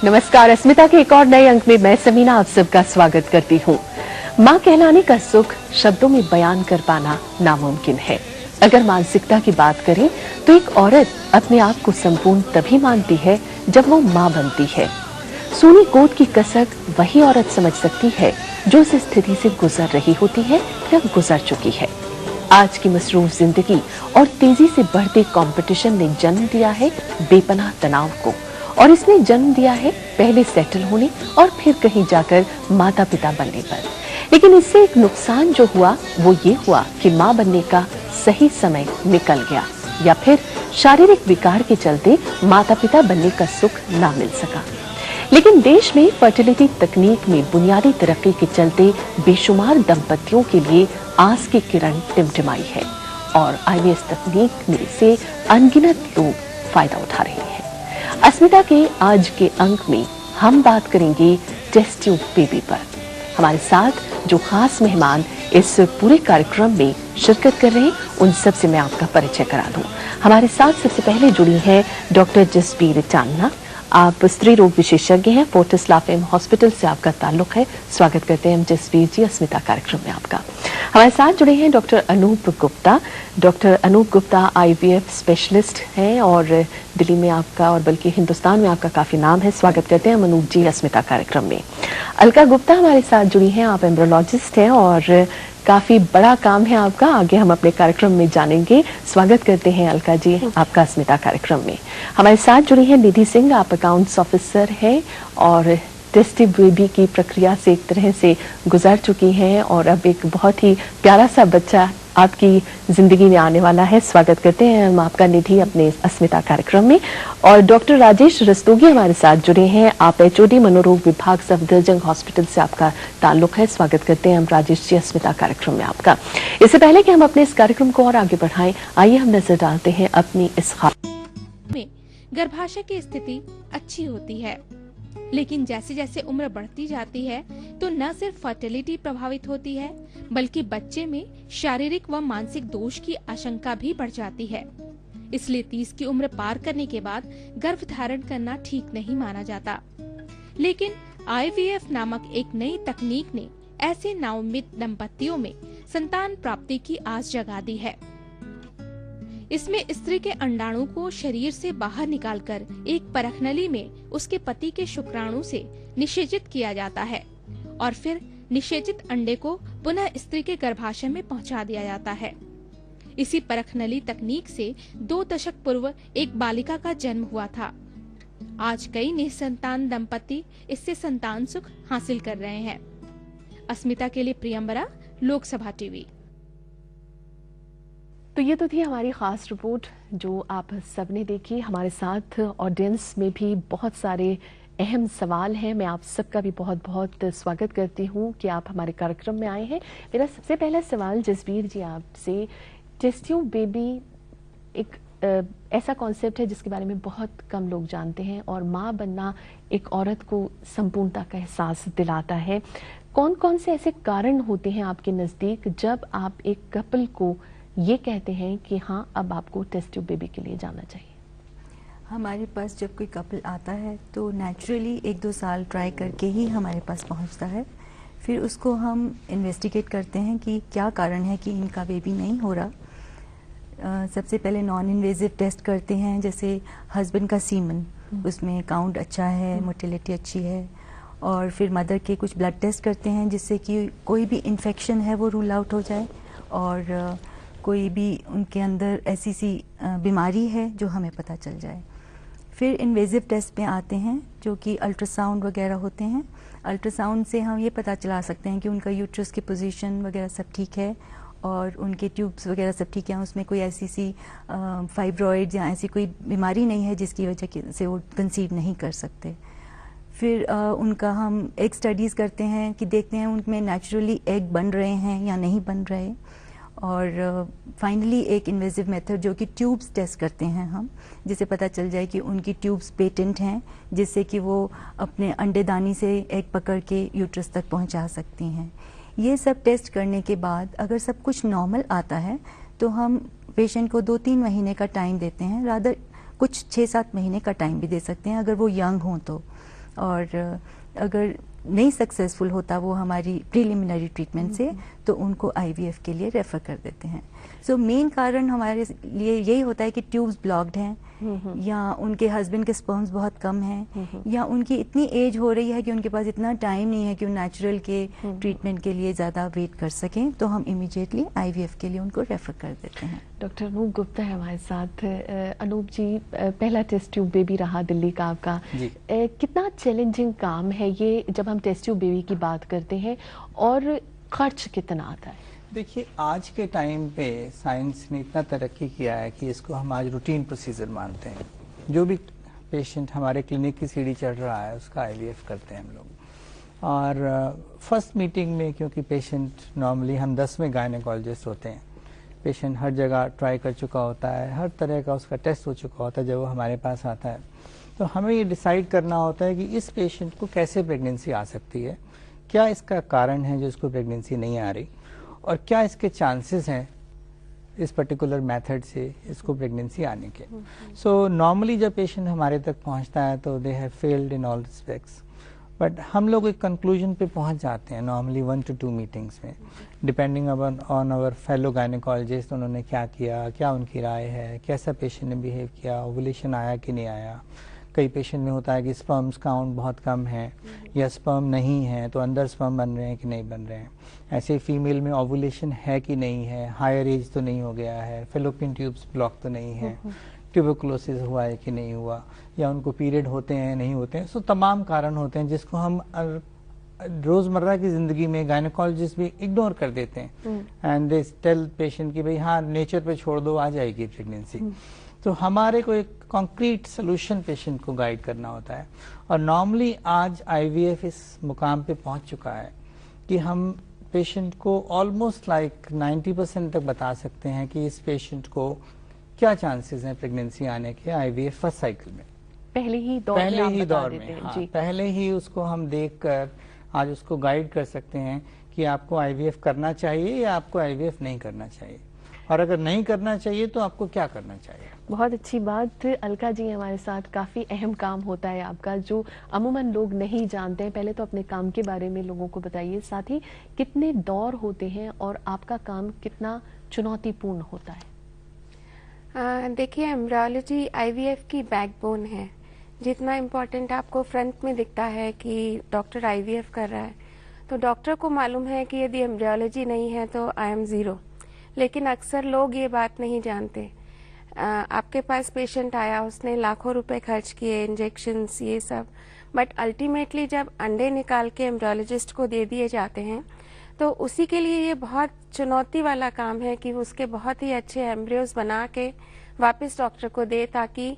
नमस्कार, अस्मिता के एक और नए अंक में मैं समीना आप सबका स्वागत करती हूँ। माँ कहलाने का सुख शब्दों में बयान कर पाना नामुमकिन है। अगर मानसिकता की बात करें तो एक औरत अपने आप को संपूर्ण तभी मानती है जब वो माँ बनती है। सूनी कोट की कसक वही औरत समझ सकती है जो इस स्थिति से गुजर रही होती है या गुजर चुकी है। आज की मसरूफ जिंदगी और तेजी से बढ़ते कंपटीशन ने जन्म दिया है बेपनाह तनाव को, और इसने जन्म दिया है पहले सेटल होने और फिर कहीं जाकर माता पिता बनने पर। लेकिन इससे एक नुकसान जो हुआ वो ये हुआ कि माँ बनने का सही समय निकल गया, या फिर शारीरिक विकार के चलते माता पिता बनने का सुख ना मिल सका। लेकिन देश में फर्टिलिटी तकनीक में बुनियादी तरक्की के चलते बेशुमार दंपतियों के लिए आस की किरण टिमटिमाई है, और आईवीएफ तकनीक में से अनगिनत लोग फायदा उठा रहे हैं। अस्मिता के आज के अंक में हम बात करेंगे टेस्ट ट्यूब बेबी पर। हमारे साथ जो खास मेहमान इस पूरे कार्यक्रम में शिरकत कर रहे हैं उन सब से मैं आपका परिचय करा दूं। हमारे साथ सबसे पहले जुड़ी हैं डॉक्टर जसबीर टांडा। आप स्त्री रोग विशेषज्ञ हैं, फोर्टिस लाफेम हॉस्पिटल से आपका ताल्लुक है। स्वागत करते हैं हम जसबीर जी अस्मिता कार्यक्रम में आपका। हमारे साथ जुड़े हैं doctor Anup Gupta. Doctor Anup Gupta IVF specialist हैं और दिल्ली में आपका और बल्कि हिंदुस्तान में आपका काफी नाम है। स्वागत करते हैं अनूप जी अस्मिता कार्यक्रम में। अलका गुप्ता हमारे साथ जुड़ी हैं, आप एम्ब्रोलॉजिस्ट हैं और काफी बड़ा काम है आपका, आगे हम अपने कार्यक्रम में जानेंगे। स्वागत करते हैं अलका जी आपका अस्मिता कार्यक्रम में। हमारे साथ जुड़ी हैं निधि सिंह, आप अकाउंट्स ऑफिसर हैं और टेस्ट ट्यूब बेबी की प्रक्रिया से एक तरह से गुजर चुकी हैं और अब एक बहुत ही प्यारा सा बच्चा आपकी जिंदगी में आने वाला है। स्वागत करते हैं हम आपका निधि अपने अस्मिता कार्यक्रम में। और डॉक्टर राजेश रस्तोगी हमारे साथ जुड़े हैं, आप एचओडी मनोरोग विभाग सफदरजंग हॉस्पिटल से आपका ताल्लुक है। स्वागत करते हैं हम राजेश जी अस्मिता कार्यक्रम में आपका। इससे पहले कि हम अपने इस कार्यक्रम को और आगे बढ़ाएं, आइए हम नजर डालते हैं अपनी इस में गर्भाशय की स्थिति अच्छी होती है, लेकिन जैसे जैसे उम्र बढ़ती जाती है तो न सिर्फ फर्टिलिटी प्रभावित होती है बल्कि बच्चे में शारीरिक व मानसिक दोष की आशंका भी बढ़ जाती है। इसलिए 30 की उम्र पार करने के बाद गर्भ धारण करना ठीक नहीं माना जाता। लेकिन आईवीएफ नामक एक नई तकनीक ने ऐसे नाउम्मीद दंपतियों में संतान प्राप्ति की आस जगा दी है। इसमें स्त्री के अंडाणु को शरीर से बाहर निकालकर एक परखनली में उसके पति के शुक्राणु से निषेचित किया जाता है और फिर निषेचित अंडे को पुनः स्त्री के गर्भाशय में पहुंचा दिया जाता है। इसी परखनली तकनीक से 2 दशक पूर्व एक बालिका का जन्म हुआ था। आज कई निसंतान दंपति इससे संतान सुख हासिल कर रहे हैं। अस्मिता के लिए प्रियंबरा, लोकसभा टीवी। तो ये तो थी हमारी खास रिपोर्ट जो आप सबने देखी। हमारे साथ ऑडियंस में भी बहुत सारे अहम सवाल हैं। मैं आप सबका भी बहुत बहुत स्वागत करती हूँ कि आप हमारे कार्यक्रम में आए हैं। मेरा सबसे पहला सवाल जसबीर जी आपसे, टेस्ट ट्यूब बेबी एक ऐसा कॉन्सेप्ट है जिसके बारे में बहुत कम लोग जानते हैं और माँ बनना एक औरत को संपूर्णता का एहसास दिलाता है। कौन कौन से ऐसे कारण होते हैं आपके नज़दीक जब आप एक कपल को ये कहते हैं कि हाँ अब आपको टेस्ट ट्यूब बेबी के लिए जाना चाहिए? हमारे पास जब कोई कपल आता है तो नेचुरली 1-2 साल ट्राई करके ही हमारे पास पहुंचता है। फिर उसको हम इन्वेस्टिगेट करते हैं कि क्या कारण है कि इनका बेबी नहीं हो रहा। सबसे पहले नॉन इन्वेजिव टेस्ट करते हैं, जैसे हस्बैंड का सीमन, उसमें काउंट अच्छा है, मोटिलिटी अच्छी है। और फिर मदर के कुछ ब्लड टेस्ट करते हैं जिससे कि कोई भी इन्फेक्शन है वो रूल आउट हो जाए और कोई भी उनके अंदर ऐसी सी बीमारी है जो हमें पता चल जाए। फिर इन्वेजिव टेस्ट में आते हैं जो कि अल्ट्रासाउंड वगैरह होते हैं। अल्ट्रासाउंड से हम ये पता चला सकते हैं कि उनका यूट्रस की पोजीशन वगैरह सब ठीक है और उनके ट्यूब्स वगैरह सब ठीक है, उसमें कोई ऐसी सी फाइब्रॉइड या ऐसी कोई बीमारी नहीं है जिसकी वजह से वो कंसीव नहीं कर सकते। फिर उनका हम एग स्टडीज़ करते हैं कि देखते हैं उनमें नेचुरली एग बन रहे हैं या नहीं बन रहे। और फाइनली एक इन्वेजिव मेथड जो कि ट्यूब्स टेस्ट करते हैं हम, जिससे पता चल जाए कि उनकी ट्यूब्स पेटेंट हैं, जिससे कि वो अपने अंडेदानी से एग पकड़ के यूट्रस तक पहुंचा सकती हैं। ये सब टेस्ट करने के बाद अगर सब कुछ नॉर्मल आता है तो हम पेशेंट को 2-3 महीने का टाइम देते हैं, रादर कुछ 6-7 महीने का टाइम भी दे सकते हैं अगर वो यंग हों तो। और अगर नहीं सक्सेसफुल होता वो हमारी प्रिलिमिनरी ट्रीटमेंट से, तो उनको आईवीएफ के लिए रेफर कर देते हैं। सो मेन कारण हमारे लिए यही होता है कि ट्यूब्स ब्लॉक्ड हैं, या उनके हस्बैंड के स्पर्म्स बहुत कम हैं, या उनकी इतनी एज हो रही है कि उनके पास इतना टाइम नहीं है कि वो नेचुरल के ट्रीटमेंट के लिए ज़्यादा वेट कर सकें, तो हम इमीडिएटली आईवीएफ के लिए उनको रेफर कर देते हैं। डॉक्टर अनूप गुप्ता है हमारे साथ। अनूप जी, पहला टेस्ट ट्यूब बेबी रहा दिल्ली का आपका, कितना चैलेंजिंग काम है ये जब हम टेस्ट ट्यूब बेबी की बात करते हैं, और खर्च कितना आता है? देखिए, आज के टाइम पे साइंस ने इतना तरक्की किया है कि इसको हम आज रूटीन प्रोसीजर मानते हैं। जो भी पेशेंट हमारे क्लिनिक की सीढ़ी चढ़ रहा है उसका आईवीएफ करते हैं हम लोग। और फर्स्ट मीटिंग में, क्योंकि पेशेंट नॉर्मली हम 10वें गायनेकोलॉजिस्ट होते हैं, पेशेंट हर जगह ट्राई कर चुका होता है, हर तरह का उसका टेस्ट हो चुका होता है जब वो हमारे पास आता है, तो हमें ये डिसाइड करना होता है कि इस पेशेंट को कैसे प्रेगनेंसी आ सकती है, क्या इसका कारण है जो इसको प्रेगनेंसी नहीं आ रही, और क्या इसके चांसेस हैं इस पर्टिकुलर मेथड से इसको प्रेगनेंसी आने के। सो नॉर्मली जब पेशेंट हमारे तक पहुंचता है तो they have failed in all respects, but हम लोग एक कंक्लूजन पे पहुंच जाते हैं नॉर्मली 1 to 2 मीटिंग्स में, depending on our fellow gynaecologist, उन्होंने क्या किया, क्या उनकी राय है, कैसा पेशेंट ने बिहेव किया, ओवुलेशन आया कि नहीं आया। कई पेशेंट में होता है कि स्पर्म्स काउंट बहुत कम है या स्पर्म नहीं है, तो अंदर स्पर्म बन रहे हैं कि नहीं बन रहे हैं। ऐसे फीमेल में ओवुलेशन है कि नहीं है, हायर एज तो नहीं हो गया है, फेलोपियन ट्यूब्स ब्लॉक तो नहीं है, ट्यूबरकुलोसिस हुआ है कि नहीं हुआ, या उनको पीरियड होते हैं नहीं होते हैं। सो तमाम कारण होते हैं जिसको हम रोजमर्रा की जिंदगी में गायनेकोलॉजिस्ट भी इग्नोर कर देते हैं, एंड दे टेल पेशेंट कि भाई हाँ नेचर पे छोड़ दो, आ जाएगी प्रेगनेंसी। तो हमारे को एक कॉन्क्रीट सोल्यूशन पेशेंट को गाइड करना होता है, और नॉर्मली आज आईवीएफ इस मुकाम पे पहुंच चुका है कि हम पेशेंट को ऑलमोस्ट लाइक 90% तक बता सकते हैं कि इस पेशेंट को क्या चांसेस हैं प्रेगनेंसी आने के आईवीएफ फर्स्ट साइकिल में, पहले ही दौर में हाँ, पहले ही उसको हम देखकर आज उसको गाइड कर सकते हैं कि आपको आईवीएफ करना चाहिए या आपको आईवीएफ नहीं करना चाहिए, और अगर नहीं करना चाहिए तो आपको क्या करना चाहिए। बहुत अच्छी बात। अलका जी हमारे साथ, काफ़ी अहम काम होता है आपका जो अमूमन लोग नहीं जानते हैं। पहले तो अपने काम के बारे में लोगों को बताइए, साथ ही कितने दौर होते हैं और आपका काम कितना चुनौतीपूर्ण होता है? देखिए, एम्ब्रियोलॉजी आईवीएफ की बैकबोन है। जितना इम्पोर्टेंट आपको फ्रंट में दिखता है कि डॉक्टर आईवीएफ कर रहा है, तो डॉक्टर को मालूम है कि यदि एम्ब्रियोलॉजी नहीं है तो आई एम ज़ीरो। लेकिन अक्सर लोग ये बात नहीं जानते। आपके पास पेशेंट आया, उसने लाखों रुपए खर्च किए, इंजेक्शंस ये सब, बट अल्टीमेटली जब अंडे निकाल के एम्ब्रियोलॉजिस्ट को दे दिए जाते हैं तो उसी के लिए ये बहुत चुनौती वाला काम है कि उसके बहुत ही अच्छे एम्ब्रियोज बना के वापस डॉक्टर को दे, ताकि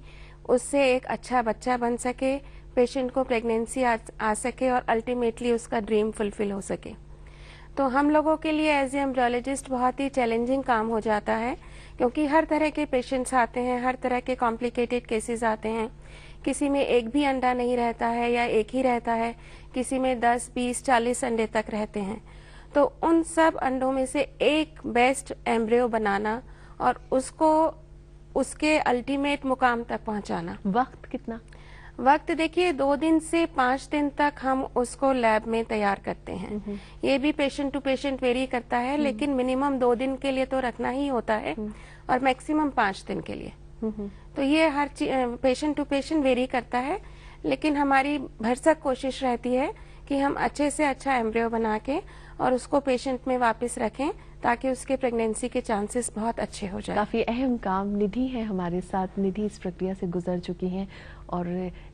उससे एक अच्छा बच्चा बन सके, पेशेंट को प्रेगनेंसी आ सके और अल्टीमेटली उसका ड्रीम फुलफिल हो सके। तो हम लोगों के लिए एज ए एम्ब्रियोलॉजिस्ट बहुत ही चैलेंजिंग काम हो जाता है, क्योंकि हर तरह के पेशेंट्स आते हैं, हर तरह के कॉम्प्लिकेटेड केसेस आते हैं। किसी में एक भी अंडा नहीं रहता है या एक ही रहता है, किसी में 10, 20, 40 अंडे तक रहते हैं। तो उन सब अंडों में से एक बेस्ट एम्ब्रियो बनाना और उसको उसके अल्टीमेट मुकाम तक पहुंचाना। वक्त कितना? वक्त देखिए 2 दिन से 5 दिन तक हम उसको लैब में तैयार करते हैं। ये भी पेशेंट टू पेशेंट वेरी करता है, लेकिन मिनिमम 2 दिन के लिए तो रखना ही होता है और मैक्सिमम 5 दिन के लिए। तो ये हर पेशेंट टू पेशेंट वेरी करता है, लेकिन हमारी भरसक कोशिश रहती है कि हम अच्छे से अच्छा एम्ब्रियो बना के और उसको पेशेंट में वापस रखें, ताकि उसके प्रेगनेंसी के चांसेस बहुत अच्छे हो जाए। काफी अहम काम। निधि है हमारे साथ। निधि इस प्रक्रिया से गुजर चुकी हैं और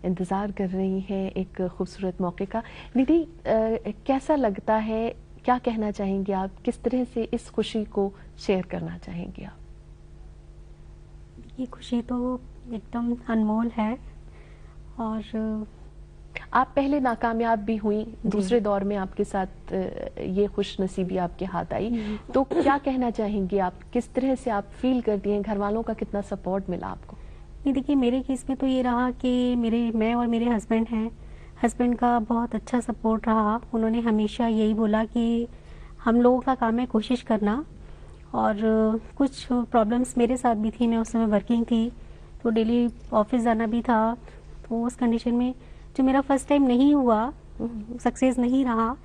इंतजार कर रही हैं एक खूबसूरत मौके का। निधि, कैसा लगता है, क्या कहना चाहेंगे आप, किस तरह से इस खुशी को शेयर करना चाहेंगे आप? ये खुशी तो एकदम अनमोल है, और आप पहले नाकामयाब भी हुई, दूसरे दौर में आपके साथ ये खुश नसीबी आपके हाथ आई, तो क्या कहना चाहेंगी आप, किस तरह से आप फील करती हैं, घर वालों का कितना सपोर्ट मिला आपको? नहीं, देखिए मेरे केस में तो ये रहा कि मैं और मेरे हस्बैंड हैं, हस्बैंड का बहुत अच्छा सपोर्ट रहा। उन्होंने हमेशा यही बोला कि हम लोगों का काम है कोशिश करना, और कुछ प्रॉब्लम्स मेरे साथ भी थी। मैं उस समय वर्किंग थी, तो डेली ऑफिस जाना भी था, तो उस कंडीशन में जो मेरा फर्स्ट टाइम नहीं हुआ, सक्सेस नहीं रहा,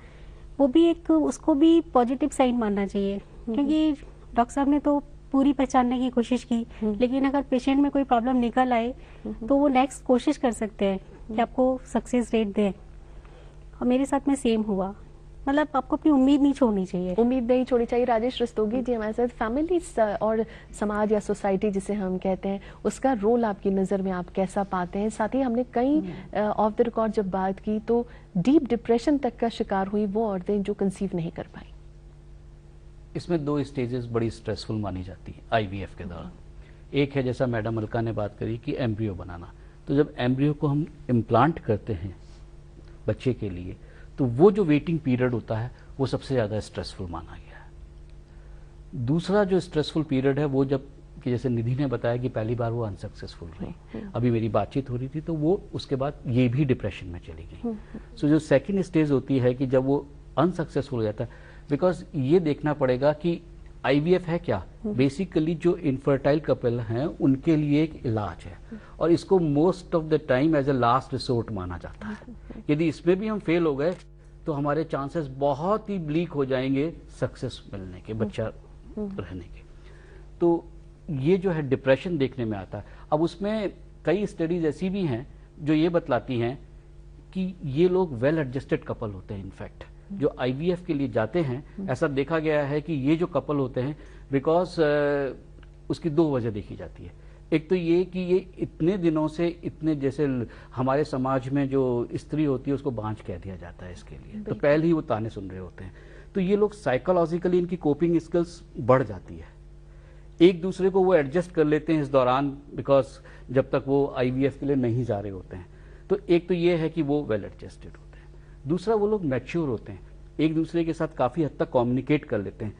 वो भी एक, उसको भी पॉजिटिव साइन मानना चाहिए, क्योंकि डॉक्टर साहब ने तो पूरी पहचानने की कोशिश की, लेकिन अगर पेशेंट में कोई प्रॉब्लम निकल आए तो वो नेक्स्ट कोशिश कर सकते हैं कि आपको सक्सेस रेट दें, और मेरे साथ में सेम हुआ। मतलब आपको अपनी उम्मीद नहीं छोड़नी चाहिए। उम्मीद नहीं छोड़नी चाहिए। राजेश रस्तोगी जी हमारे साथ, फैमिली और समाज या सोसाइटी जिसे हम कहते हैं, उसका रोल आपकी नज़र में आप कैसा पाते हैं? साथ ही हमने कई ऑफ द रिकॉर्ड जब बात की तो डीप डिप्रेशन तक का शिकार हुई वो औरतें जो कंसीव नहीं कर पाई। इसमें 2 स्टेजेस बड़ी स्ट्रेसफुल मानी जाती है आईवीएफ के दौरान। एक है जैसा मैडम अलका ने बात करी कि एम्ब्रियो बनाना, तो जब एम्ब्रियो को हम इम्प्लांट करते हैं बच्चे के लिए, तो वो जो वेटिंग पीरियड होता है वो सबसे ज़्यादा स्ट्रेसफुल माना गया है। दूसरा जो स्ट्रेसफुल पीरियड है वो जब कि जैसे निधि ने बताया कि पहली बार वो अनसक्सेसफुल रही, अभी मेरी बातचीत हो रही थी, तो वो उसके बाद ये भी डिप्रेशन में चली गई। सो जो सेकेंड स्टेज होती है कि जब वो अनसक्सेसफुल हो जाता है, बिकॉज ये देखना पड़ेगा कि आईवीएफ है क्या, बेसिकली जो इनफर्टाइल कपल हैं उनके लिए एक इलाज है, और इसको most of the time as a last resort माना जाता है। यदि इसमें भी हम फेल हो गए तो हमारे चांसेस बहुत ही ब्लीक हो जाएंगे सक्सेस मिलने के, बच्चा रहने के। तो ये जो है डिप्रेशन देखने में आता है। अब उसमें कई स्टडीज ऐसी भी हैं जो ये बतलाती हैं कि ये लोग वेल एडजस्टेड कपल होते हैं। इनफैक्ट जो आईवीएफ के लिए जाते हैं, ऐसा देखा गया है कि ये जो कपल होते हैं, बिकॉज उसकी 2 वजह देखी जाती है। एक तो ये कि ये इतने दिनों से इतने, जैसे हमारे समाज में जो स्त्री होती है उसको बांझ कह दिया जाता है इसके लिए, तो पहले ही वो ताने सुन रहे होते हैं। तो ये लोग साइकोलॉजिकली इनकी कोपिंग स्किल्स बढ़ जाती है, एक दूसरे को वो एडजस्ट कर लेते हैं इस दौरान, बिकॉज जब तक वो आईवीएफ के लिए नहीं जा रहे होते हैं। तो एक तो ये है कि वो वेल एडजस्टेड होते हैं। दूसरा, वो लोग मैच्योर होते हैं, एक दूसरे के साथ काफी हद तक कम्युनिकेट कर लेते हैं,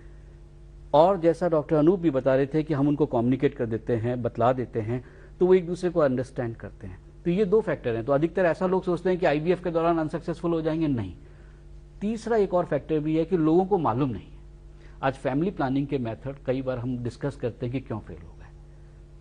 और जैसा डॉक्टर अनूप भी बता रहे थे कि हम उनको कम्युनिकेट कर देते हैं, बतला देते हैं, तो वो एक दूसरे को अंडरस्टैंड करते हैं। तो ये 2 फैक्टर हैं। तो अधिकतर ऐसा लोग सोचते हैं कि आईवीएफ के दौरान अनसक्सेसफुल हो जाएंगे, नहीं। तीसरा एक और फैक्टर भी है कि लोगों को मालूम नहीं है। आज फैमिली प्लानिंग के मेथड कई बार हम डिस्कस करते हैं कि क्यों फेल हो गए,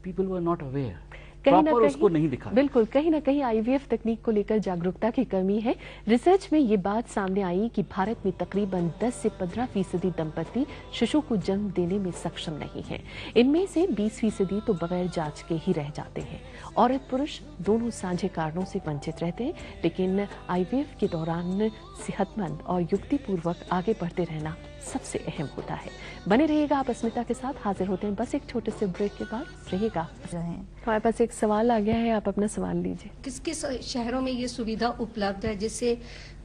people were not aware, proper उसको नहीं दिखा। बिल्कुल, कहीं ना कहीं आईवीएफ तकनीक को लेकर जागरूकता की कमी है। रिसर्च में ये बात सामने आई कि भारत में तकरीबन 10 से 15% दंपति शिशु को जन्म देने में सक्षम नहीं है। इनमें से 20% तो बगैर जांच के ही रह जाते हैं। औरत पुरुष दोनों साझे कारणों से वंचित रहते हैं, लेकिन आईवीएफ के दौरान सेहतमंद और युक्तिपूर्वक आगे बढ़ते रहना सबसे अहम होता है। बने रहिएगा आप अस्मिता के साथ, हाजिर होते हैं बस एक छोटे से ब्रेक के बाद। रहिएगा। हमारे पास एक सवाल आ गया है, आप अपना सवाल लीजिए। किस किस शहरों में ये सुविधा उपलब्ध है जिससे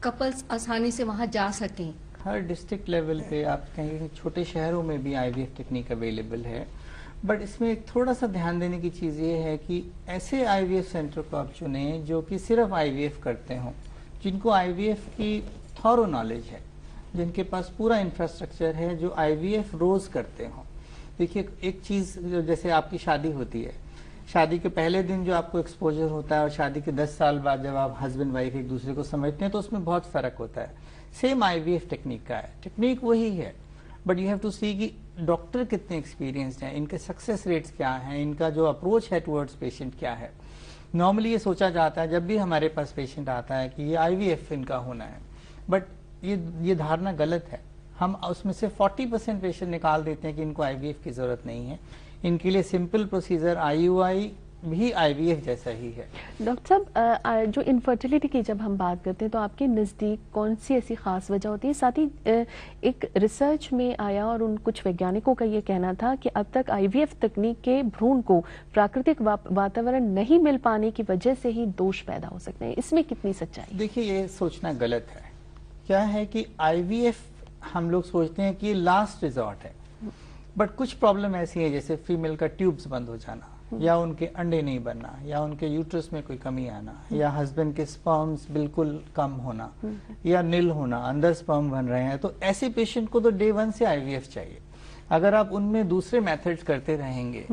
कपल्स आसानी से वहां जा सकें? हर डिस्ट्रिक्ट लेवल पे आप कहेंगे छोटे शहरों में भी आईवीएफ टेक्निक अवेलेबल है, बट इसमें थोड़ा सा ध्यान देने की चीज़ ये है कि ऐसे आईवीएफ सेंटर को आप चुने जो कि सिर्फ आईवीएफ करते हों, जिनको आईवीएफ की थॉरो नॉलेज है, जिनके पास पूरा इंफ्रास्ट्रक्चर है, जो आईवीएफ रोज करते हों। देखिए, एक चीज़ जैसे आपकी शादी होती है, शादी के पहले दिन जो आपको एक्सपोजर होता है और शादी के 10 साल बाद जब आप हस्बैंड वाइफ एक दूसरे को समझते हैं तो उसमें बहुत फर्क होता है। सेम आईवीएफ टेक्निक का है, टेक्निक वही है, बट यू हैव टू सी कि डॉक्टर कितने एक्सपीरियंस्ड हैं, इनके सक्सेस रेट्स क्या हैं, इनका जो अप्रोच है टुवर्ड्स पेशेंट क्या है। नॉर्मली ये सोचा जाता है जब भी हमारे पास पेशेंट आता है कि ये आईवीएफ इनका होना है, बट ये धारणा गलत है। हम उसमें से 40% पेशेंट निकाल देते हैं कि इनको आईवीएफ की जरूरत नहीं है। इनके लिए सिंपल प्रोसीजर आईयूआई भी आईवीएफ जैसा ही है। डॉक्टर साहब, जो इनफर्टिलिटी की जब हम बात करते हैं तो आपके नज़दीक कौन सी ऐसी खास वजह होती है? साथ ही एक रिसर्च में आया और उन कुछ वैज्ञानिकों का ये कहना था कि अब तक आईवीएफ तकनीक के भ्रूण को प्राकृतिक वातावरण नहीं मिल पाने की वजह से ही दोष पैदा हो सकते हैं, इसमें कितनी सच्चाई? देखिए, ये सोचना गलत है। क्या है कि आईवीएफ हम लोग सोचते हैं कि लास्ट रिजॉर्ट है, बट कुछ प्रॉब्लम ऐसी है जैसे फीमेल का ट्यूब्स बंद हो जाना, या उनके अंडे नहीं बनना, या उनके यूट्रस में कोई कमी आना, या हस्बैंड के स्पर्म्स बिल्कुल कम होना या नील होना, अंदर स्पर्म बन रहे हैं, तो ऐसे पेशेंट को तो डे 1 से आईवीएफ चाहिए। अगर आप उनमें दूसरे मेथड्स करते रहेंगे,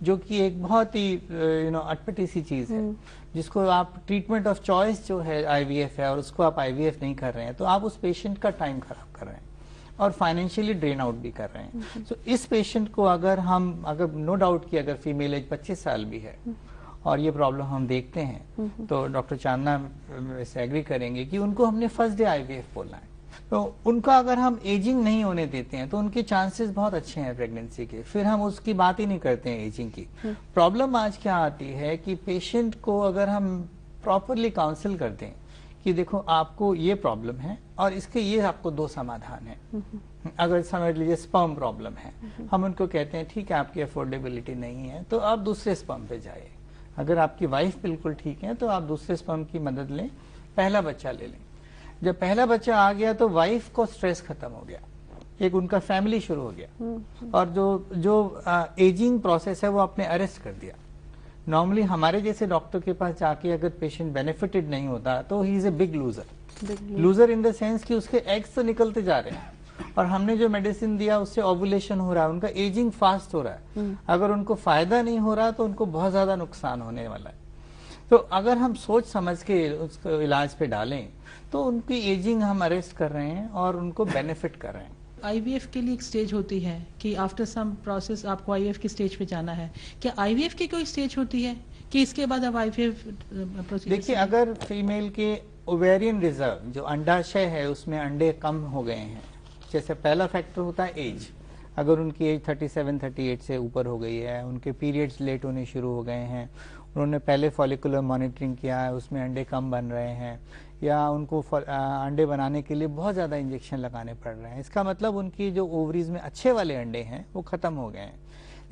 जो कि एक बहुत ही अटपटी सी चीज है, जिसको आप ट्रीटमेंट ऑफ चॉइस जो है आईवीएफ है, और उसको आप आईवीएफ नहीं कर रहे हैं, तो आप उस पेशेंट का टाइम खराब कर रहे हैं और फाइनेंशियली ड्रेन आउट भी कर रहे हैं। सो इस पेशेंट को अगर नो डाउट कि अगर फीमेल एज 25 साल भी है और ये प्रॉब्लम हम देखते हैं, तो डॉक्टर चांदना से एग्री करेंगे कि उनको हमने फर्स्ट डे आईवीएफ बोलना है। तो उनका अगर हम एजिंग नहीं होने देते हैं तो उनके चांसेस बहुत अच्छे हैं प्रेगनेंसी के, फिर हम उसकी बात ही नहीं करते हैं एजिंग की। प्रॉब्लम आज क्या आती है कि पेशेंट को अगर हम प्रॉपरली काउंसिल करते हैं कि देखो आपको ये प्रॉब्लम है और इसके ये आपको 2 समाधान है। अगर समझ लीजिए स्पर्म प्रॉब्लम है, हम उनको कहते हैं ठीक है आपकी अफोर्डेबिलिटी नहीं है तो आप दूसरे स्पर्म पे जाइए। अगर आपकी वाइफ बिल्कुल ठीक है तो आप दूसरे स्पर्म की मदद लें, पहला बच्चा ले लें। जब पहला बच्चा आ गया तो वाइफ को स्ट्रेस खत्म हो गया, एक उनका फैमिली शुरू हो गया और जो एजिंग प्रोसेस है वो आपने अरेस्ट कर दिया। नॉर्मली हमारे जैसे डॉक्टर के पास जाके अगर पेशेंट बेनिफिटेड नहीं होता तो he is a big loser in the sense कि उसके एग्स तो निकलते जा रहे हैं और हमने जो मेडिसिन दिया उससे ओवुलेशन हो रहा है, उनका एजिंग फास्ट हो रहा है। अगर उनको फायदा नहीं हो रहा तो उनको बहुत ज्यादा नुकसान होने वाला है। तो अगर हम सोच समझ के उसको इलाज पे डालें तो उनकी एजिंग हम अरेस्ट कर रहे हैं और उनको बेनिफिट कर रहे हैं। आईवीएफ के लिए एक स्टेज होती है कि आफ्टर सम प्रोसेस आपको आईवीएफ की स्टेज पे जाना है। क्या आईवीएफ की कोई स्टेज होती है कि इसके बाद अब आईवीएफ प्रोसीजर? देखिए, अगर फीमेल के ओवेरियन रिजर्व जो अंडाशय है उसमें अंडे कम हो गए हैं, जैसे पहला फैक्टर होता है एज, अगर उनकी एज 37-38 से ऊपर हो गई है, उनके पीरियड्स लेट होने शुरू हो गए हैं, उन्होंने पहले फॉलिकुलर मॉनिटरिंग किया है उसमें अंडे कम बन रहे हैं, या उनको अंडे बनाने के लिए बहुत ज़्यादा इंजेक्शन लगाने पड़ रहे हैं, इसका मतलब उनकी जो ओवरीज में अच्छे वाले अंडे हैं वो ख़त्म हो गए हैं।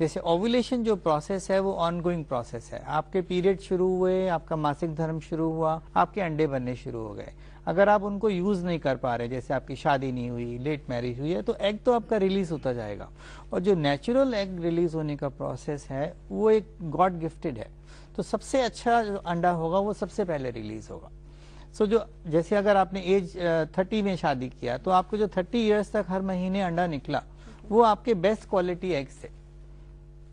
जैसे ओव्यूलेशन जो प्रोसेस है वो ऑनगोइंग प्रोसेस है, आपके पीरियड शुरू हुए, आपका मासिक धर्म शुरू हुआ, आपके अंडे बनने शुरू हो गए। अगर आप उनको यूज नहीं कर पा रहे, जैसे आपकी शादी नहीं हुई, लेट मैरिज हुई है, तो एग तो आपका रिलीज होता जाएगा। और जो नेचुरल एग रिलीज होने का प्रोसेस है वो एक गॉड गिफ्टेड है, तो सबसे अच्छा जो अंडा होगा वो सबसे पहले रिलीज होगा। सो जो जैसे अगर आपने एज 30 में शादी किया तो आपको जो 30 इयर्स तक हर महीने अंडा निकला वो आपके बेस्ट क्वालिटी एग्स थे।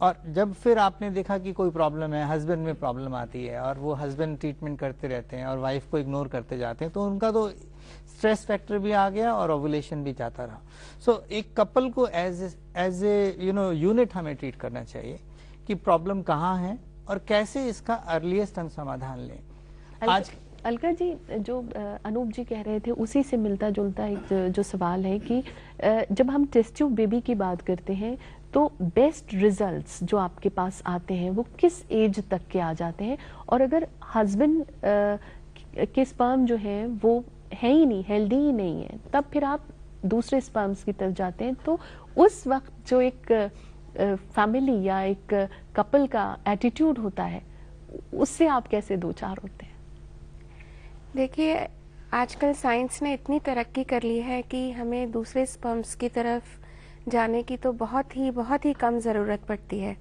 और जब फिर आपने देखा कि कोई प्रॉब्लम है, हस्बैंड में प्रॉब्लम आती है और वो हस्बैंड ट्रीटमेंट करते रहते हैं और वाइफ को इग्नोर करते जाते हैं, तो उनका तो स्ट्रेस फैक्टर भी आ गया और ओव्यूलेशन भी जाता रहा। सो एक कपल को एज ए यूनिट हमें ट्रीट करना चाहिए कि प्रॉब्लम कहाँ है और कैसे इसका अर्लीस्ट हम समाधान लें। आज अलका जी, जो अनूप जी कह रहे थे उसी से मिलता जुलता एक जो सवाल है कि जब हम टेस्ट ट्यूब बेबी की बात करते हैं तो बेस्ट रिजल्ट्स जो आपके पास आते हैं वो किस एज तक के आ जाते हैं, और अगर हस्बैंड के स्पर्म जो है वो है ही नहीं, हेल्दी ही नहीं है, तब फिर आप दूसरे स्पर्म्स की तरफ जाते हैं, तो उस वक्त जो एक फैमिली या एक कपल का एटीट्यूड होता है उससे आप कैसे दो चार होते हैं? देखिए, आजकल साइंस ने इतनी तरक्की कर ली है कि हमें दूसरे स्पर्म्स की तरफ जाने की तो बहुत ही कम ज़रूरत पड़ती है।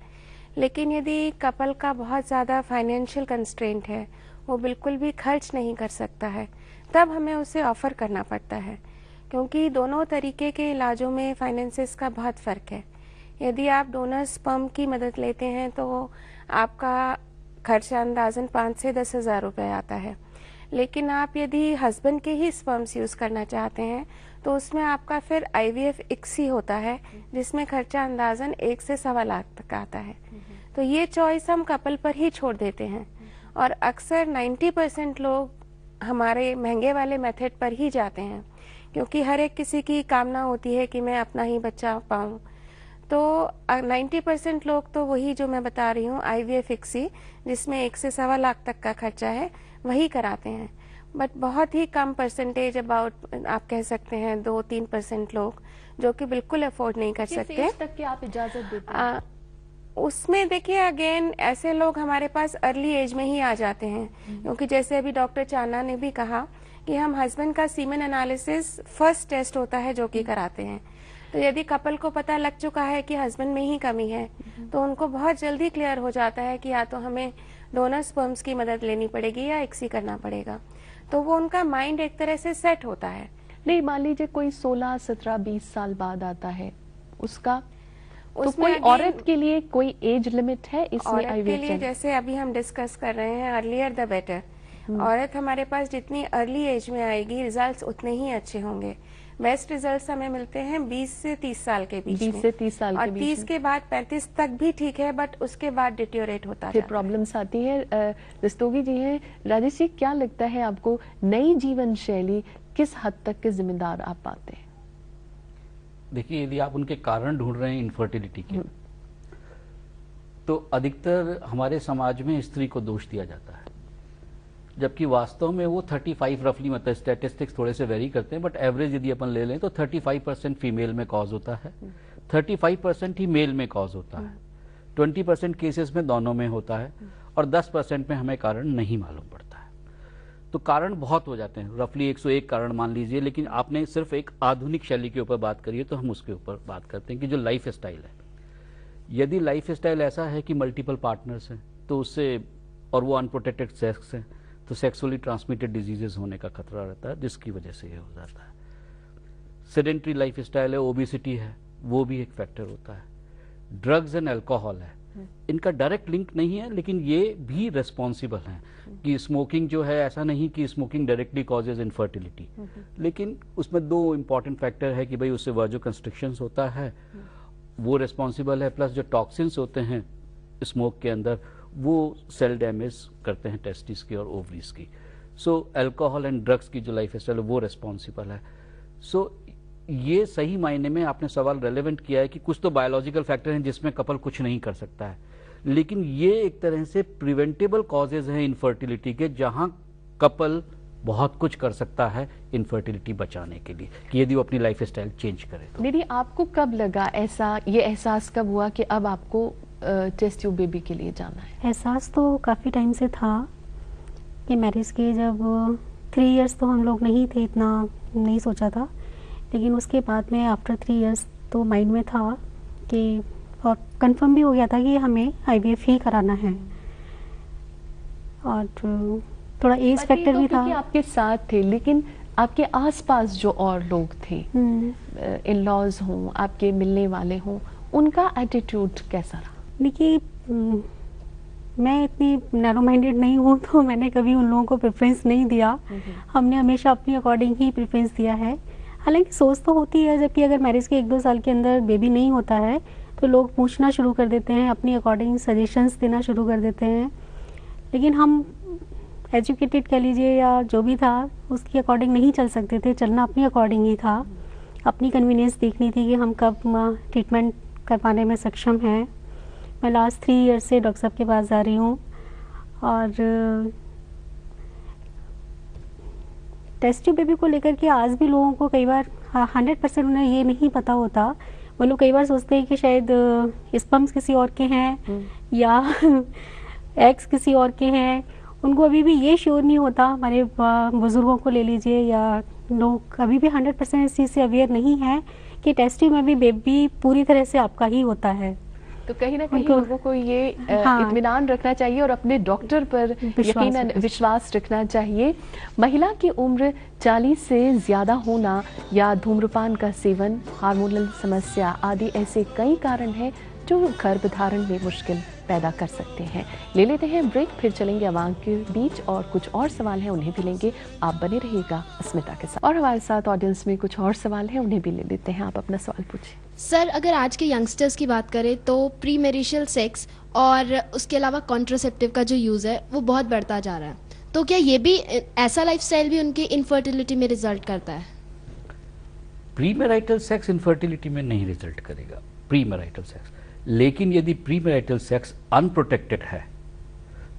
लेकिन यदि कपल का बहुत ज़्यादा फाइनेंशियल कंस्ट्रेंट है, वो बिल्कुल भी खर्च नहीं कर सकता है, तब हमें उसे ऑफ़र करना पड़ता है, क्योंकि दोनों तरीके के इलाजों में फाइनेंसेस का बहुत फ़र्क है। यदि आप डोनर स्पर्म की मदद लेते हैं तो आपका खर्चा अंदाज़न 5 से 10 हज़ार रुपये आता है, लेकिन आप यदि हस्बैंड के ही स्पर्म्स यूज़ करना चाहते हैं तो उसमें आपका फिर IVF ICSI होता है, जिसमें खर्चा अंदाज़न 1 से 1.25 लाख तक आता है। तो ये चॉइस हम कपल पर ही छोड़ देते हैं और अक्सर 90% लोग हमारे महंगे वाले मेथड पर ही जाते हैं, क्योंकि हर एक किसी की कामना होती है कि मैं अपना ही बच्चा पाऊँ। तो 90% लोग तो वही जो मैं बता रही हूँ IVF ICSI, जिसमें 1 से 1.25 लाख तक का खर्चा है, वही कराते हैं। बट बहुत ही कम परसेंटेज, अबाउट आप कह सकते हैं 2-3% लोग जो कि बिल्कुल अफोर्ड नहीं कर सकते। किस एज तक की आप इजाजत देते हैं? उसमें देखिए, अगेन ऐसे लोग हमारे पास अर्ली एज में ही आ जाते हैं, क्योंकि जैसे अभी डॉक्टर चांदना ने भी कहा कि हम हस्बैंड का सीमेन एनालिसिस फर्स्ट टेस्ट होता है जो कि कराते हैं। तो यदि कपल को पता लग चुका है कि हस्बैंड में ही कमी है तो उनको बहुत जल्दी क्लियर हो जाता है कि या तो हमें डोनर स्पर्म्स की मदद लेनी पड़ेगी या ICSI करना पड़ेगा। तो वो उनका माइंड एक तरह से सेट होता है। नहीं, मान लीजिए कोई 16, 17, 20 साल बाद आता है, उसका तो उसमें कोई औरत के लिए कोई एज लिमिट है इसमें? औरत के लिए जैसे अभी हम डिस्कस कर रहे हैं, अर्लियर द बेटर। औरत हमारे पास जितनी अर्ली एज में आएगी, रिजल्ट्स उतने ही अच्छे होंगे। बेस्ट रिजल्ट्स हमें मिलते हैं 20 से 30 साल के बीच 20 में। से 30 साल और के बीच 30 में। के बाद 35 तक भी ठीक है, बट उसके बाद डिटोरेट होता फिर जाता है। प्रॉब्लम्स आती है। रस्तोगी जी हैं, राजेश जी क्या लगता है आपको, नई जीवन शैली किस हद तक के जिम्मेदार आप पाते हैं? देखिए, यदि आप उनके कारण ढूंढ रहे हैं इनफर्टिलिटी के, तो अधिकतर हमारे समाज में स्त्री को दोष दिया जाता है, जबकि वास्तव में वो 35 रफली, मतलब स्टैटिस्टिक्स थोड़े से वेरी करते हैं, बट एवरेज यदि अपन ले लें तो 35% फीमेल में कॉज होता है, 35% ही मेल में कॉज होता है, 20% केसेस में दोनों में होता है, और 10% में हमें कारण नहीं मालूम पड़ता है। तो कारण बहुत हो जाते हैं, रफली 101 कारण मान लीजिए, लेकिन आपने सिर्फ एक आधुनिक शैली के ऊपर बात करी है, तो हम उसके ऊपर बात करते हैं कि जो लाइफ स्टाइल है, यदि लाइफ स्टाइल ऐसा है कि मल्टीपल पार्टनर्स हैं, तो उससे, और वो अनप्रोटेक्टेड सेक्स है, तो सेक्सुअली ट्रांसमिटेड डिजीजेस होने का खतरा रहता है, जिसकी वजह से ये हो जाता है। सेडेंट्री लाइफ स्टाइल है, ओबेसिटी है, वो भी एक फैक्टर होता है। ड्रग्स एंड अल्कोहल है, इनका डायरेक्ट लिंक नहीं है, लेकिन ये भी रेस्पॉन्सिबल हैं कि स्मोकिंग जो है, ऐसा नहीं कि स्मोकिंग डायरेक्टली कॉजेज इनफर्टिलिटी, लेकिन उसमें दो इंपॉर्टेंट फैक्टर है कि भाई उससे वाजो कंस्ट्रिक्शंस होता है, वो रेस्पॉन्सिबल है, प्लस जो टॉक्सिन्स होते हैं स्मोक के अंदर, वो सेल डैमेज करते हैं टेस्टिस की और ओवरीज की। सो अल्कोहल एंड ड्रग्स की जो लाइफ स्टाइल है वो रेस्पॉन्सिबल है। सो ये सही मायने में आपने सवाल रेलेवेंट किया है कि कुछ तो बायोलॉजिकल फैक्टर हैं जिसमें कपल कुछ नहीं कर सकता है, लेकिन ये एक तरह से प्रिवेंटेबल कॉजेज हैं इनफर्टिलिटी के, जहां कपल बहुत कुछ कर सकता है इनफर्टिलिटी बचाने के लिए, कि यदि वो अपनी लाइफ स्टाइल चेंज करे तो। दीदी, आपको कब लगा ऐसा, ये एहसास कब हुआ कि अब आपको टेस्ट ट्यूब बेबी के लिए जाना है? एहसास तो काफ़ी टाइम से था कि मैरिज के जब 3 इयर्स तो हम लोग नहीं थे, इतना नहीं सोचा था, लेकिन उसके बाद में आफ्टर 3 इयर्स तो माइंड में था कि, और कंफर्म भी हो गया था कि हमें IVF ही कराना है, और थोड़ा एज फैक्टर भी था। क्योंकि आपके साथ थे, लेकिन आपके आसपास जो और लोग थे, इन लॉज हों, आपके मिलने वाले हों, उनका एटीट्यूड कैसा रहा? देखिए, मैं इतनी नैरो माइंडेड नहीं हूँ, तो मैंने कभी उन लोगों को प्रेफरेंस नहीं दिया। हमने हमेशा अपनी अकॉर्डिंग ही प्रेफरेंस दिया है। हालांकि सोच तो होती है, जबकि अगर मैरिज के 1-2 साल के अंदर बेबी नहीं होता है तो लोग पूछना शुरू कर देते हैं, अपनी अकॉर्डिंग सजेशंस देना शुरू कर देते हैं, लेकिन हम एजुकेटेड कह लीजिए या जो भी था, उसकी अकॉर्डिंग नहीं चल सकते थे। चलना अपनी अकॉर्डिंग ही था, अपनी कन्वीनियंस देखनी थी कि हम कब ट्रीटमेंट करवाने में सक्षम हैं। मैं लास्ट 3 ईयर्स से डॉक्टर साहब के पास जा रही हूँ, और टेस्ट ट्यूब बेबी को लेकर के आज भी लोगों को कई बार 100% उन्हें ये नहीं पता होता। वो लोग कई बार सोचते हैं कि शायद स्पर्म्स किसी और के हैं या एग्स किसी और के हैं। उनको अभी भी ये श्योर नहीं होता। हमारे बुजुर्गों को ले लीजिए, या लोग अभी भी 100% इस चीज़ से अवेयर नहीं है कि टेस्ट ट्यूब में भी बेबी पूरी तरह से आपका ही होता है। तो कहीं ना कहीं लोगों को ये इत्मीनान रखना चाहिए और अपने डॉक्टर पर यकीनन विश्वास रखना चाहिए। महिला की उम्र 40 से ज्यादा होना या धूम्रपान का सेवन, हार्मोनल समस्या आदि ऐसे कई कारण हैं जो गर्भधारण में मुश्किल पैदा कर सकते हैं। ले लेते हैं ब्रेक, फिर चलेंगे आवाम के बीच और कुछ और सवाल हैं उन्हें भी लेंगे। आप बने रहिएगा अस्मिता के साथ। और हमारे साथ ऑडियंस में कुछ और सवाल हैं, उन्हें भी ले लेते हैं। आप अपना सवाल पूछिए। सर, अगर आज के यंगस्टर्स की बात करें तो प्री मैरिजल सेक्स और उसके अलावा कॉन्ट्रासेप्टिव का जो यूज़ है वो बहुत बढ़ता जा रहा है, तो क्या ये भी ऐसा लाइफस्टाइल भी उनकी इनफर्टिलिटी में रिजल्ट करता है? प्री मैरिटल सेक्स इनफर्टिलिटी में नहीं रिजल्ट करेगा, प्री मैरिटल सेक्स। लेकिन यदि प्री मैरिटल सेक्स अनप्रोटेक्टेड है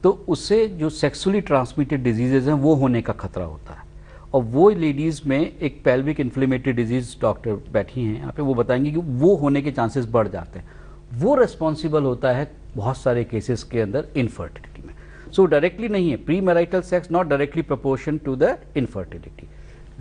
तो उससे जो सेक्सुअली ट्रांसमिटेड डिजीजेज हैं वो होने का खतरा होता है। और वो लेडीज में एक पेल्विक इन्फ्लेमेटरी डिजीज, डॉक्टर बैठी हैं यहाँ पे, वो बताएंगे कि वो होने के चांसेस बढ़ जाते हैं। वो रेस्पॉन्सिबल होता है बहुत सारे केसेस के अंदर इनफर्टिलिटी में। सो डायरेक्टली नहीं है, premarital sex not directly proportion to the infertility.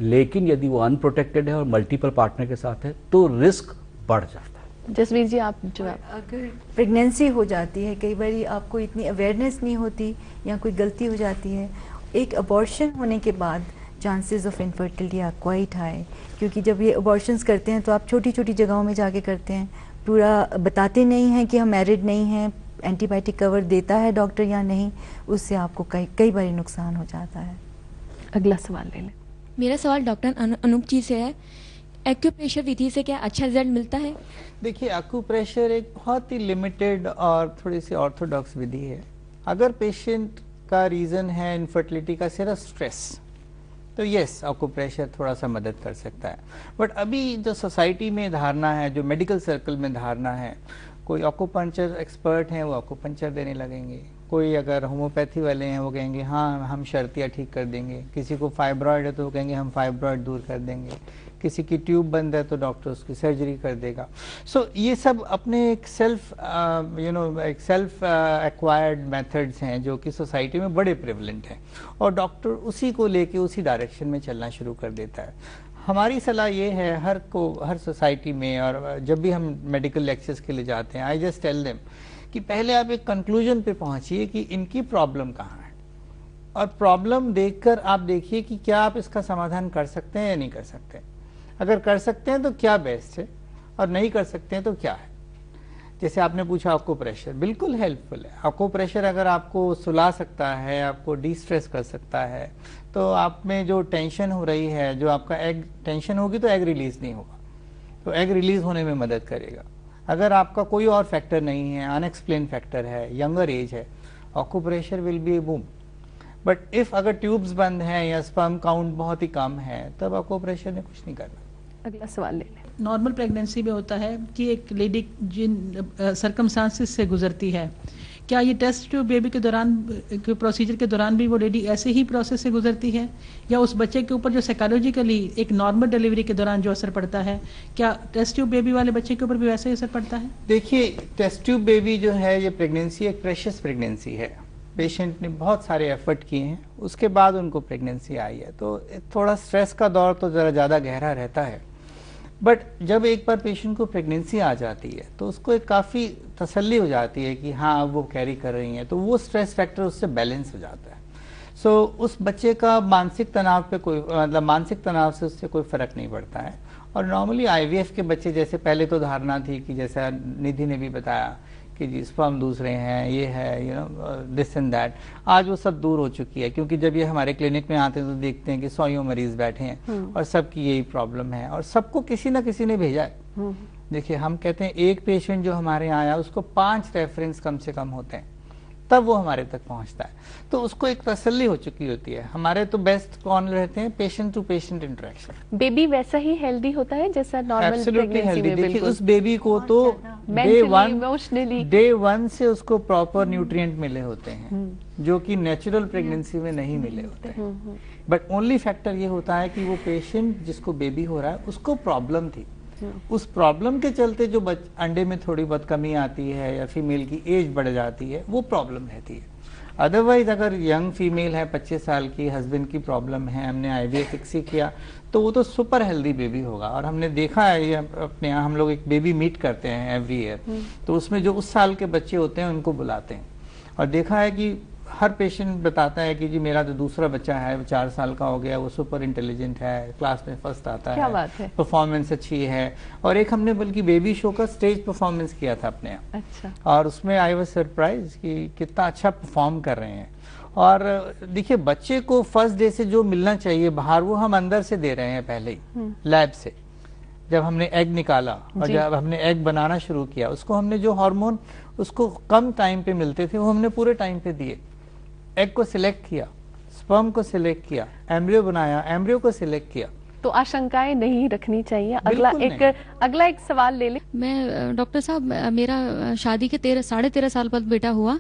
लेकिन यदि वो अनप्रोटेक्टेड है और मल्टीपल पार्टनर के साथ है तो रिस्क बढ़ जाता है। जसवीर जी, आप जवाब। अगर प्रेगनेंसी हो जाती है, कई बार आपको इतनी अवेयरनेस नहीं होती या कोई गलती हो जाती है, एक अबॉर्शन होने के बाद chances of infertility are quite high. क्योंकि जब ये अबॉर्शंस करते हैं तो आप छोटी छोटी जगहों में जाके करते हैं, पूरा बताते नहीं हैं कि हम मैरिड नहीं हैं, एंटीबायोटिक कवर देता है डॉक्टर या नहीं, उससे आपको कई बार नुकसान हो जाता है। अगला सवाल ले लें। मेरा सवाल डॉक्टर अनूप जी से है। एक्यूप्रेशर विधि से क्या अच्छा रिजल्ट मिलता है? देखिए, एक्यूप्रेशर एक बहुत ही लिमिटेड और थोड़ी सी ऑर्थोडॉक्स विधि है। अगर पेशेंट का रीज़न है इनफर्टिलिटी का सिर्फ स्ट्रेस, तो यस, एक्यूप्रेशर थोड़ा सा मदद कर सकता है। बट अभी जो सोसाइटी में धारणा है, जो मेडिकल सर्कल में धारणा है, कोई एक्यूपंक्चर एक्सपर्ट हैं वो एक्यूपंक्चर देने लगेंगे, कोई अगर होम्योपैथी वाले हैं वो कहेंगे हाँ हम शर्तियाँ ठीक कर देंगे, किसी को फाइब्रॉयड है तो वो कहेंगे हम फाइब्रॉयड दूर कर देंगे, किसी की ट्यूब बंद है तो डॉक्टर उसकी सर्जरी कर देगा। सो ये सब अपने एक सेल्फ एक्वायर्ड मेथड्स हैं जो कि सोसाइटी में बड़े प्रेवलेंट हैं, और डॉक्टर उसी को लेके उसी डायरेक्शन में चलना शुरू कर देता है। हमारी सलाह ये है हर सोसाइटी में, और जब भी हम मेडिकल लेक्चर्स के लिए जाते हैं, आई जस्ट टेल देम कि पहले आप एक कंक्लूजन पे पहुंचिए कि इनकी प्रॉब्लम कहाँ है, और प्रॉब्लम देखकर आप देखिए कि क्या आप इसका समाधान कर सकते हैं या नहीं कर सकते। अगर कर सकते हैं तो क्या बेस्ट है, और नहीं कर सकते हैं तो क्या है। जैसे आपने पूछा एक्यूप्रेशर, बिल्कुल हेल्पफुल है। एक्यूप्रेशर अगर आपको सुला सकता है, आपको डिस्ट्रेस कर सकता है, तो आप में जो टेंशन हो रही है, जो आपका एग टेंशन होगी तो एग रिलीज नहीं होगा, तो एग रिलीज होने में मदद करेगा। अगर आपका कोई और फैक्टर नहीं है, अनएक्सप्लेन फैक्टर है, यंगर एज है, acupressure will be A boom. But if अगर ट्यूब्स बंद हैं या स्पर्म काउंट बहुत ही कम है, तब एक्यूप्रेशर ने कुछ नहीं करना। अगला सवाल ले लें। नॉर्मल प्रेगनेंसी में होता है कि एक लेडी जिन सर्कमस्टांसिस से गुजरती है, क्या ये टेस्ट ट्यूब बेबी के दौरान के प्रोसीजर के दौरान भी वो लेडी ऐसे ही प्रोसेस से गुजरती है, या उस बच्चे के ऊपर जो साइकोलॉजिकली एक नॉर्मल डिलीवरी के दौरान जो असर पड़ता है, क्या टेस्ट ट्यूब बेबी वाले बच्चे के ऊपर भी वैसे ही असर पड़ता है? देखिए, टेस्ट ट्यूब बेबी जो है, ये प्रेगनेंसी एक प्रेशियस प्रेगनेंसी है। पेशेंट ने बहुत सारे एफर्ट किए हैं, उसके बाद उनको प्रेगनेंसी आई है, तो थोड़ा स्ट्रेस का दौर तो ज़रा ज़्यादा गहरा रहता है। बट जब एक बार पेशेंट को प्रेगनेंसी आ जाती है तो उसको एक काफ़ी तसल्ली हो जाती है कि हाँ अब वो कैरी कर रही हैं, तो वो स्ट्रेस फैक्टर उससे बैलेंस हो जाता है। सो उस बच्चे का मानसिक तनाव पे कोई मतलब मानसिक तनाव से उससे कोई फर्क नहीं पड़ता है। और नॉर्मली आईवीएफ के बच्चे, जैसे पहले तो धारणा थी कि जैसा निधि ने भी बताया कि जी स्पर्म दूसरे हैं, ये है, you know this and that, आज वो सब दूर हो चुकी है। क्योंकि जब ये हमारे क्लिनिक में आते हैं तो देखते हैं कि 100 मरीज बैठे हैं और सबकी यही प्रॉब्लम है, और सबको किसी ना किसी ने भेजा है। देखिए, हम कहते हैं एक पेशेंट जो हमारे यहाँ आया उसको 5 रेफरेंस कम से कम होते हैं, तब वो हमारे तक पहुंचता है, तो उसको एक तसल्ली हो चुकी होती है। हमारे तो बेस्ट कौन रहते हैं, patient to patient interaction. Baby वैसा ही हेल्दी होता है जैसा नॉर्मल एब्सोल्युटली प्रेगनेंसी हेल्दी। में? देखिए, उस बेबी को तो डे 1 से उसको प्रॉपर न्यूट्रिएंट मिले होते हैं, जो कि नेचुरल प्रेगनेंसी में नहीं मिले होते हैं। बट ओनली फैक्टर ये होता है कि वो पेशेंट जिसको बेबी हो रहा है उसको प्रॉब्लम थी, उस प्रॉब्लम के चलते जो अंडे में थोड़ी बहुत कमी आती है या फीमेल की एज बढ़ जाती है, वो प्रॉब्लम रहती है। अदरवाइज अगर यंग फीमेल है, 25 साल की, हस्बैंड की प्रॉब्लम है, हमने आईवीएफ फिक्स किया, तो वो तो सुपर हेल्दी बेबी होगा। और हमने देखा है, ये अपने यहाँ हम लोग एक बेबी मीट करते हैं एवरी ईयर, तो उसमें जो उस साल के बच्चे होते हैं उनको बुलाते हैं, और देखा है कि हर पेशेंट बताता है कि जी मेरा तो दूसरा बच्चा है, वो 4 साल का हो गया, वो सुपर इंटेलिजेंट है, क्लास में फर्स्ट आता क्या है, बात है, परफॉर्मेंस अच्छी है। और एक हमने बल्कि बेबी शो का स्टेज परफॉर्मेंस किया था अपने यहाँ, अच्छा, और उसमें आई वाज सरप्राइज कि कितना अच्छा परफॉर्म कर रहे हैं। और देखिए, बच्चे को फर्स्ट डे से जो मिलना चाहिए बाहर, वो हम अंदर से दे रहे हैं पहले ही लैब से। जब हमने एग निकाला और जब हमने एग बनाना शुरू किया, उसको हमने जो हार्मोन उसको कम टाइम पे मिलते थे वो हमने पूरे टाइम पे दिए। एग को सिलेक्ट किया, स्पर्म को सिलेक्ट किया, एम्ब्रियो बनाया, एम्ब्रियो को सिलेक्ट किया। तो आशंकाएं नहीं रखनी चाहिए। अगला एक सवाल ले ले। मैं डॉक्टर साहब, मेरा शादी के 13.5 साल बाद बेटा हुआ,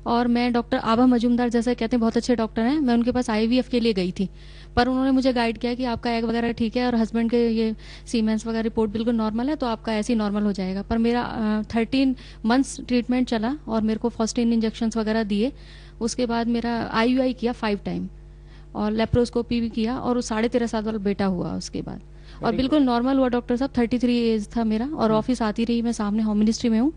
और मैं डॉक्टर आभा मजूमदार जैसे कहते हैं बहुत अच्छे डॉक्टर हैं, मैं उनके पास आईवीएफ के लिए गई थी, पर उन्होंने मुझे गाइड किया कि आपका एग वगैरह ठीक है और हस्बैंड के ये सीमेंस वगैरह रिपोर्ट बिल्कुल नॉर्मल है, तो आपका ऐसे ही नॉर्मल हो जाएगा। पर मेरा 13 मंथ्स ट्रीटमेंट चला और मेरे को फॉस्टिन इंजेक्शंस वगैरह दिए। उसके बाद मेरा IUI किया 5 टाइम और लेप्रोस्कोपी भी किया, और वो 13.5 साल वाला बेटा हुआ उसके बाद, और बिल्कुल नॉर्मल हुआ डॉक्टर साहब। 33 एज था मेरा, और ऑफिस आती रही, मैं सामने होम मिनिस्ट्री में हूँ,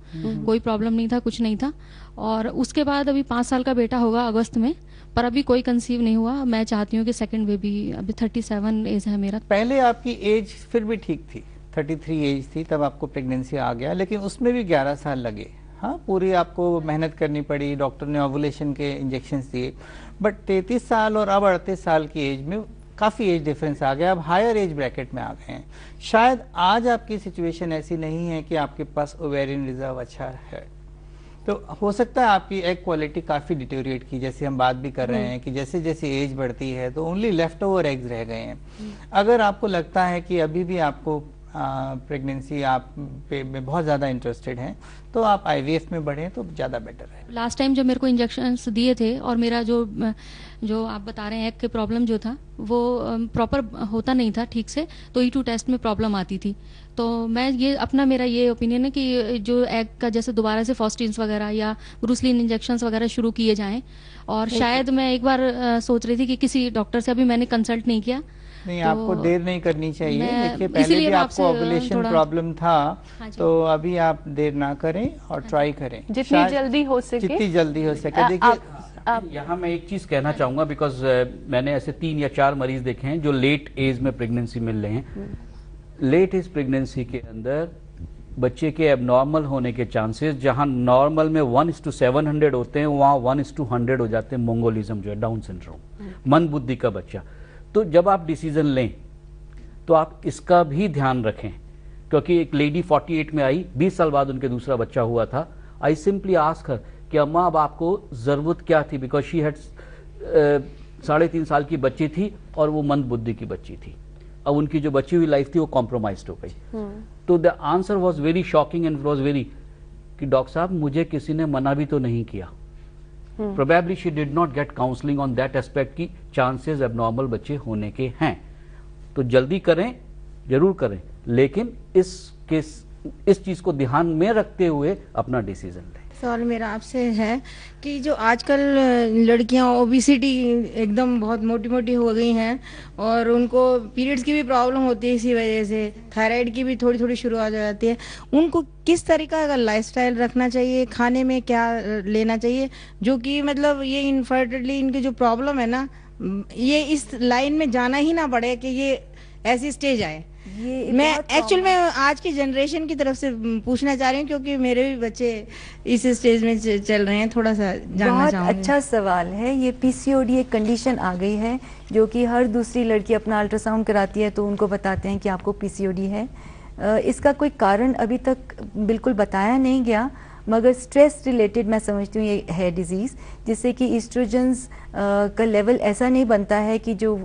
कोई प्रॉब्लम नहीं था, कुछ नहीं था। और उसके बाद अभी 5 साल का बेटा होगा अगस्त में, पर अभी कोई कंसीव नहीं हुआ। मैं चाहती हूँ कि सेकंड बेबी, अभी 37 एज है मेरा। पहले आपकी एज फिर भी ठीक थी, 33 एज थी, तब आपको प्रेगनेंसी आ गया, लेकिन उसमें भी 11 साल लगे। हाँ, पूरी आपको मेहनत करनी पड़ी, डॉक्टर ने ओवुलेशन के इंजेक्शंस दिए। बट 33 साल और अब 38 साल की एज में काफ़ी एज डिफरेंस आ गया, अब हायर एज ब्रैकेट में आ गए हैं। शायद आज आपकी सिचुएशन ऐसी नहीं है कि आपके पास ओवेरियन रिजर्व अच्छा है, तो हो सकता है आपकी एग क्वालिटी काफ़ी डिटेरिएट की, जैसे हम बात भी कर रहे हैं कि जैसे जैसे एज बढ़ती है तो ओनली लेफ्ट ओवर एग्स रह गए हैं। अगर आपको लगता है कि अभी भी आपको प्रेगनेंसी आप पे में बहुत ज़्यादा इंटरेस्टेड हैं, तो आप आईवीएफ में बढ़ें तो ज़्यादा बेटर है। लास्ट टाइम जब मेरे को इंजेक्शंस दिए थे और मेरा जो आप बता रहे हैं एग के प्रॉब्लम जो था वो प्रॉपर होता नहीं था ठीक से, तो E2 टेस्ट में प्रॉब्लम आती थी। तो मैं मेरा ये ओपिनियन है कि जो एग का जैसे दोबारा से फॉस्टिन्स वगैरह या ब्रूसलिन इंजेक्शंस वगैरह शुरू किए जाएं, और शायद मैं एक बार सोच रही थी कि किसी डॉक्टर से, अभी मैंने कंसल्ट नहीं किया। नहीं, तो आपको देर नहीं करनी चाहिए। देखिए पहले भी आपको ओवुलेशन प्रॉब्लम था, तो अभी आप देर ना करें और ट्राई करें जितनी जल्दी हो सके, जितनी जल्दी हो सके। देखिए यहाँ मैं एक चीज कहना चाहूंगा, बिकॉज मैंने ऐसे 3 या 4 मरीज देखे हैं जो लेट एज में प्रेगनेंसी मिल रहे हैं। लेट एज प्रेगनेंसी के अंदर बच्चे के एबनॉर्मल होने के चांसेस, जहां नॉर्मल में 1:700 होते हैं, वहां 1:100 हो जाते हैं। मोंगोलिज्म जो है, डाउन सिंड्रोम, मंद बुद्धि का बच्चा। तो जब आप डिसीजन लें तो आप इसका भी ध्यान रखें, क्योंकि एक लेडी 48 में आई, 20 साल बाद उनके दूसरा बच्चा हुआ था। आई सिंपली आस्क हर कि अम्मा अब आपको जरूरत क्या थी, बिकॉज शी हैड 3.5 साल की बच्ची थी और वो मंद बुद्धि की बच्ची थी। अब उनकी जो बची हुई लाइफ थी वो कॉम्प्रोमाइज्ड हो गई। तो the answer was very shocking and was very कि डॉक्टर साहब मुझे किसी ने मना भी तो नहीं किया। Probably she did not get counseling on that aspect कि चांसेस एबनॉर्मल बच्चे होने के हैं। तो जल्दी करें, जरूर करें, लेकिन इस चीज को ध्यान में रखते हुए अपना डिसीजन लें। सवाल मेरा आपसे है कि जो आजकल लड़कियां ओबिसिटी एकदम बहुत मोटी मोटी हो गई हैं और उनको पीरियड्स की भी प्रॉब्लम होती है, इसी वजह से थायराइड की भी थोड़ी थोड़ी शुरुआत हो जाती है, उनको किस तरीका का लाइफस्टाइल रखना चाहिए, खाने में क्या लेना चाहिए, जो कि मतलब ये इनफर्टिलिटी इनकी जो प्रॉब्लम है ना, ये इस लाइन में जाना ही ना पड़े कि ये ऐसी स्टेज आए। मैं एक्चुअल में आज की जनरेशन की तरफ से पूछना चाह रही हूँ, क्योंकि मेरे भी बच्चे इस स्टेज में चल रहे हैं, थोड़ा सा जानना चाहूँगी। बहुत अच्छा सवाल है। ये पीसीओडी एक कंडीशन आ गई है जो कि हर दूसरी लड़की अपना अल्ट्रासाउंड कराती है तो उनको बताते हैं कि आपको पीसीओडी है। इसका कोई कारण अभी तक बिल्कुल बताया नहीं गया, मगर स्ट्रेस रिलेटेड मैं समझती हूँ ये है डिजीज़, जिससे कि ईस्ट्रोजन्स का लेवल ऐसा नहीं बनता है कि जो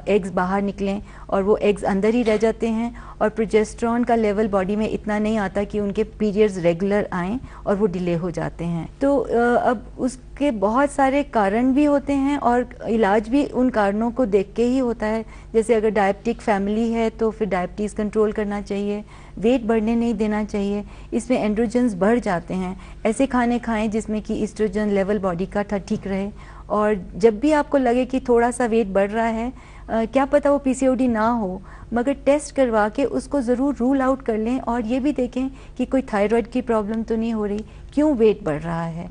एग्स बाहर निकलें और वो एग्स अंदर ही रह जाते हैं, और प्रोजेस्टेरॉन का लेवल बॉडी में इतना नहीं आता कि उनके पीरियड्स रेगुलर आएँ और वो डिले हो जाते हैं। तो अब उसके बहुत सारे कारण भी होते हैं और इलाज भी उन कारणों को देख के ही होता है। जैसे अगर डायबिटिक फैमिली है तो फिर डायबिटीज़ कंट्रोल करना चाहिए, वेट बढ़ने नहीं देना चाहिए, इसमें एंड्रोजन्स बढ़ जाते हैं। ऐसे खाने खाएं जिसमें कि ईस्ट्रोजन लेवल बॉडी का ठीक रहे, और जब भी आपको लगे कि थोड़ा सा वेट बढ़ रहा है, क्या पता वो पीसीओडी ना हो, मगर टेस्ट करवा के उसको ज़रूर रूल आउट कर लें, और ये भी देखें कि कोई थायराइड की प्रॉब्लम तो नहीं हो रही, क्यों वेट बढ़ रहा है।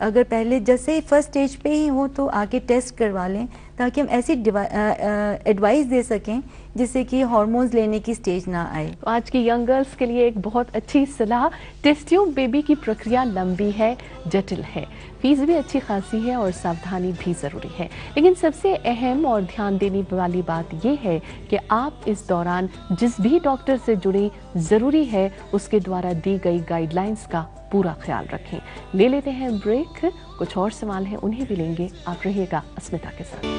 अगर पहले जैसे फर्स्ट स्टेज पे ही हो तो आके टेस्ट करवा लें, ताकि हम ऐसी एडवाइस दे सकें जिससे कि हार्मोन्स लेने की स्टेज ना आए। तो आज की यंग गर्ल्स के लिए एक बहुत अच्छी सलाह, टेस्ट ट्यूब बेबी की प्रक्रिया लंबी है, जटिल है, फीस भी अच्छी खासी है और सावधानी भी जरूरी है। लेकिन सबसे अहम और ध्यान देने वाली बात यह है कि आप इस दौरान जिस भी डॉक्टर से जुड़ी जरूरी है उसके द्वारा दी गई गाइडलाइंस का पूरा ख्याल रखें। ले लेते हैं ब्रेक, कुछ और सवाल हैं उन्हें भी लेंगे, आप रहिएगा अस्मिता के साथ।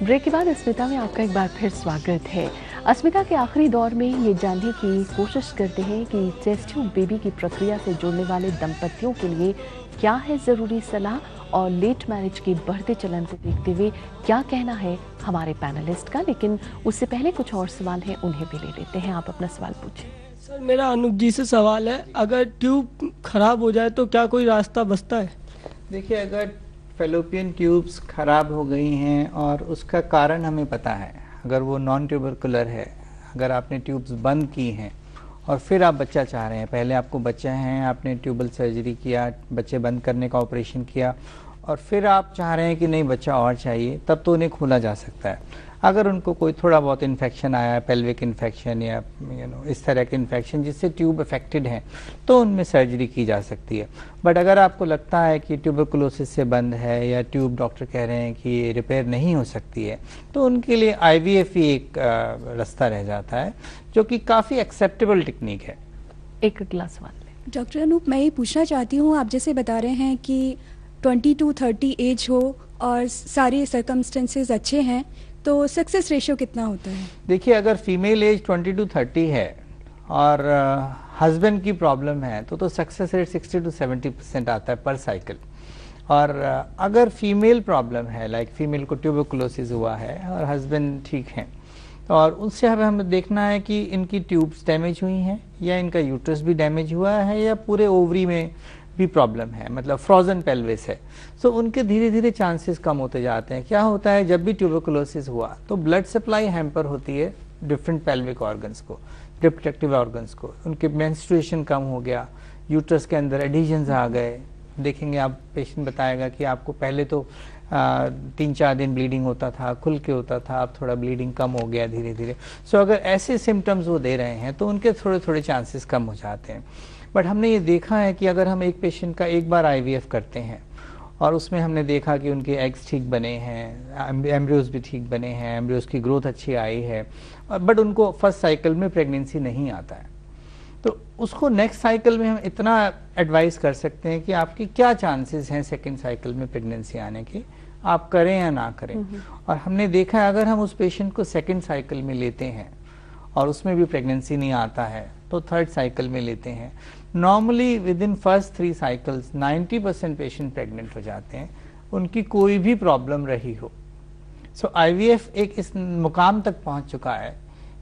ब्रेक के बाद अस्मिता में आपका एक बार फिर स्वागत है। अस्मिता के आखिरी दौर में ये जानने की कोशिश करते हैं कि टेस्ट ट्यूब बेबी की प्रक्रिया से जुड़ने वाले दंपतियों के लिए क्या है ज़रूरी सलाह, और लेट मैरिज के बढ़ते चलन को देखते हुए क्या कहना है हमारे पैनलिस्ट का। लेकिन उससे पहले कुछ और सवाल हैं उन्हें भी ले लेते हैं। आप अपना सवाल पूछें। सर, मेरा अनुज जी से सवाल है, अगर ट्यूब खराब हो जाए तो क्या कोई रास्ता बचता है? देखिए, अगर फेलोपियन ट्यूब्स खराब हो गई हैं और उसका कारण हमें पता है, अगर वो नॉन ट्यूबरकुलर है, अगर आपने ट्यूब्स बंद की हैं और फिर आप बच्चा चाह रहे हैं, पहले आपको बच्चा है, आपने ट्यूबल सर्जरी किया, बच्चे बंद करने का ऑपरेशन किया और फिर आप चाह रहे हैं कि नहीं बच्चा और चाहिए, तब तो उन्हें खोला जा सकता है। अगर उनको कोई थोड़ा बहुत इन्फेक्शन आया, पेल्विक इन्फेक्शन या इस तरह के इन्फेक्शन जिससे ट्यूब अफेक्टेड हैं, तो उनमें सर्जरी की जा सकती है। बट अगर आपको लगता है कि ट्यूबरकुलोसिस से बंद है या ट्यूब डॉक्टर कह रहे हैं कि रिपेयर नहीं हो सकती है, तो उनके लिए IVF ही एक रास्ता रह जाता है, जो कि काफ़ी एक्सेप्टेबल टेक्निक है। एक अगला सवाल। डॉक्टर अनूप, मैं ये पूछना चाहती हूँ, आप जैसे बता रहे हैं कि 20 to 30 एज हो और सारे सर्कमस्टेंसेस अच्छे हैं, तो सक्सेस रेशियो कितना होता है? देखिए, अगर फीमेल एज 20 to 30 है और हस्बैंड की प्रॉब्लम है तो सक्सेस रेट 60 to 70% आता है पर साइकिल। और अगर फीमेल प्रॉब्लम है, लाइक फीमेल को ट्यूबरकुलोसिस हुआ है और हस्बैंड ठीक हैं, और उससे हमें देखना है कि इनकी ट्यूब्स डैमेज हुई हैं या इनका यूट्रस भी डैमेज हुआ है या पूरे ओवरी में भी प्रॉब्लम है, मतलब फ्रोजन पेल्विस है। सो उनके धीरे धीरे चांसेस कम होते जाते हैं। क्या होता है, जब भी ट्यूबरकुलोसिस हुआ तो ब्लड सप्लाई हैम्पर होती है डिफरेंट पेल्विक ऑर्गन्स को, रिप्रोडक्टिव ऑर्गन्स को। उनके मेंस्ट्रुएशन कम हो गया, यूट्रस के अंदर एडिशंस आ गए। देखेंगे आप, पेशेंट बताएगा कि आपको पहले तो 3-4 दिन ब्लीडिंग होता था, खुल के होता था, अब थोड़ा ब्लीडिंग कम हो गया धीरे धीरे। सो अगर ऐसे सिम्टम्स वो दे रहे हैं तो उनके थोड़े थोड़े चांसेस कम हो जाते हैं। बट हमने ये देखा है कि अगर हम एक पेशेंट का एक बार IVF करते हैं और उसमें हमने देखा कि उनके एग्स ठीक बने हैं, एम्ब्रियोज भी ठीक बने हैं, एम्ब्रियोज की ग्रोथ अच्छी आई है, बट उनको फर्स्ट साइकिल में प्रेगनेंसी नहीं आता है, तो उसको नेक्स्ट साइकिल में हम इतना एडवाइस कर सकते हैं कि आपकी क्या चांसेस हैं सेकेंड साइकिल में प्रेगनेंसी आने के, आप करें या ना करें। और हमने देखा है अगर हम उस पेशेंट को सेकेंड साइकिल में लेते हैं और उसमें भी प्रेगनेंसी नहीं आता है तो थर्ड साइकिल में लेते हैं, normally with in first 3 cycles 90% patient pregnant हो जाते हैं, उनकी कोई भी प्रॉब्लम रही हो। सो IVF एक इस मुकाम तक पहुंच चुका है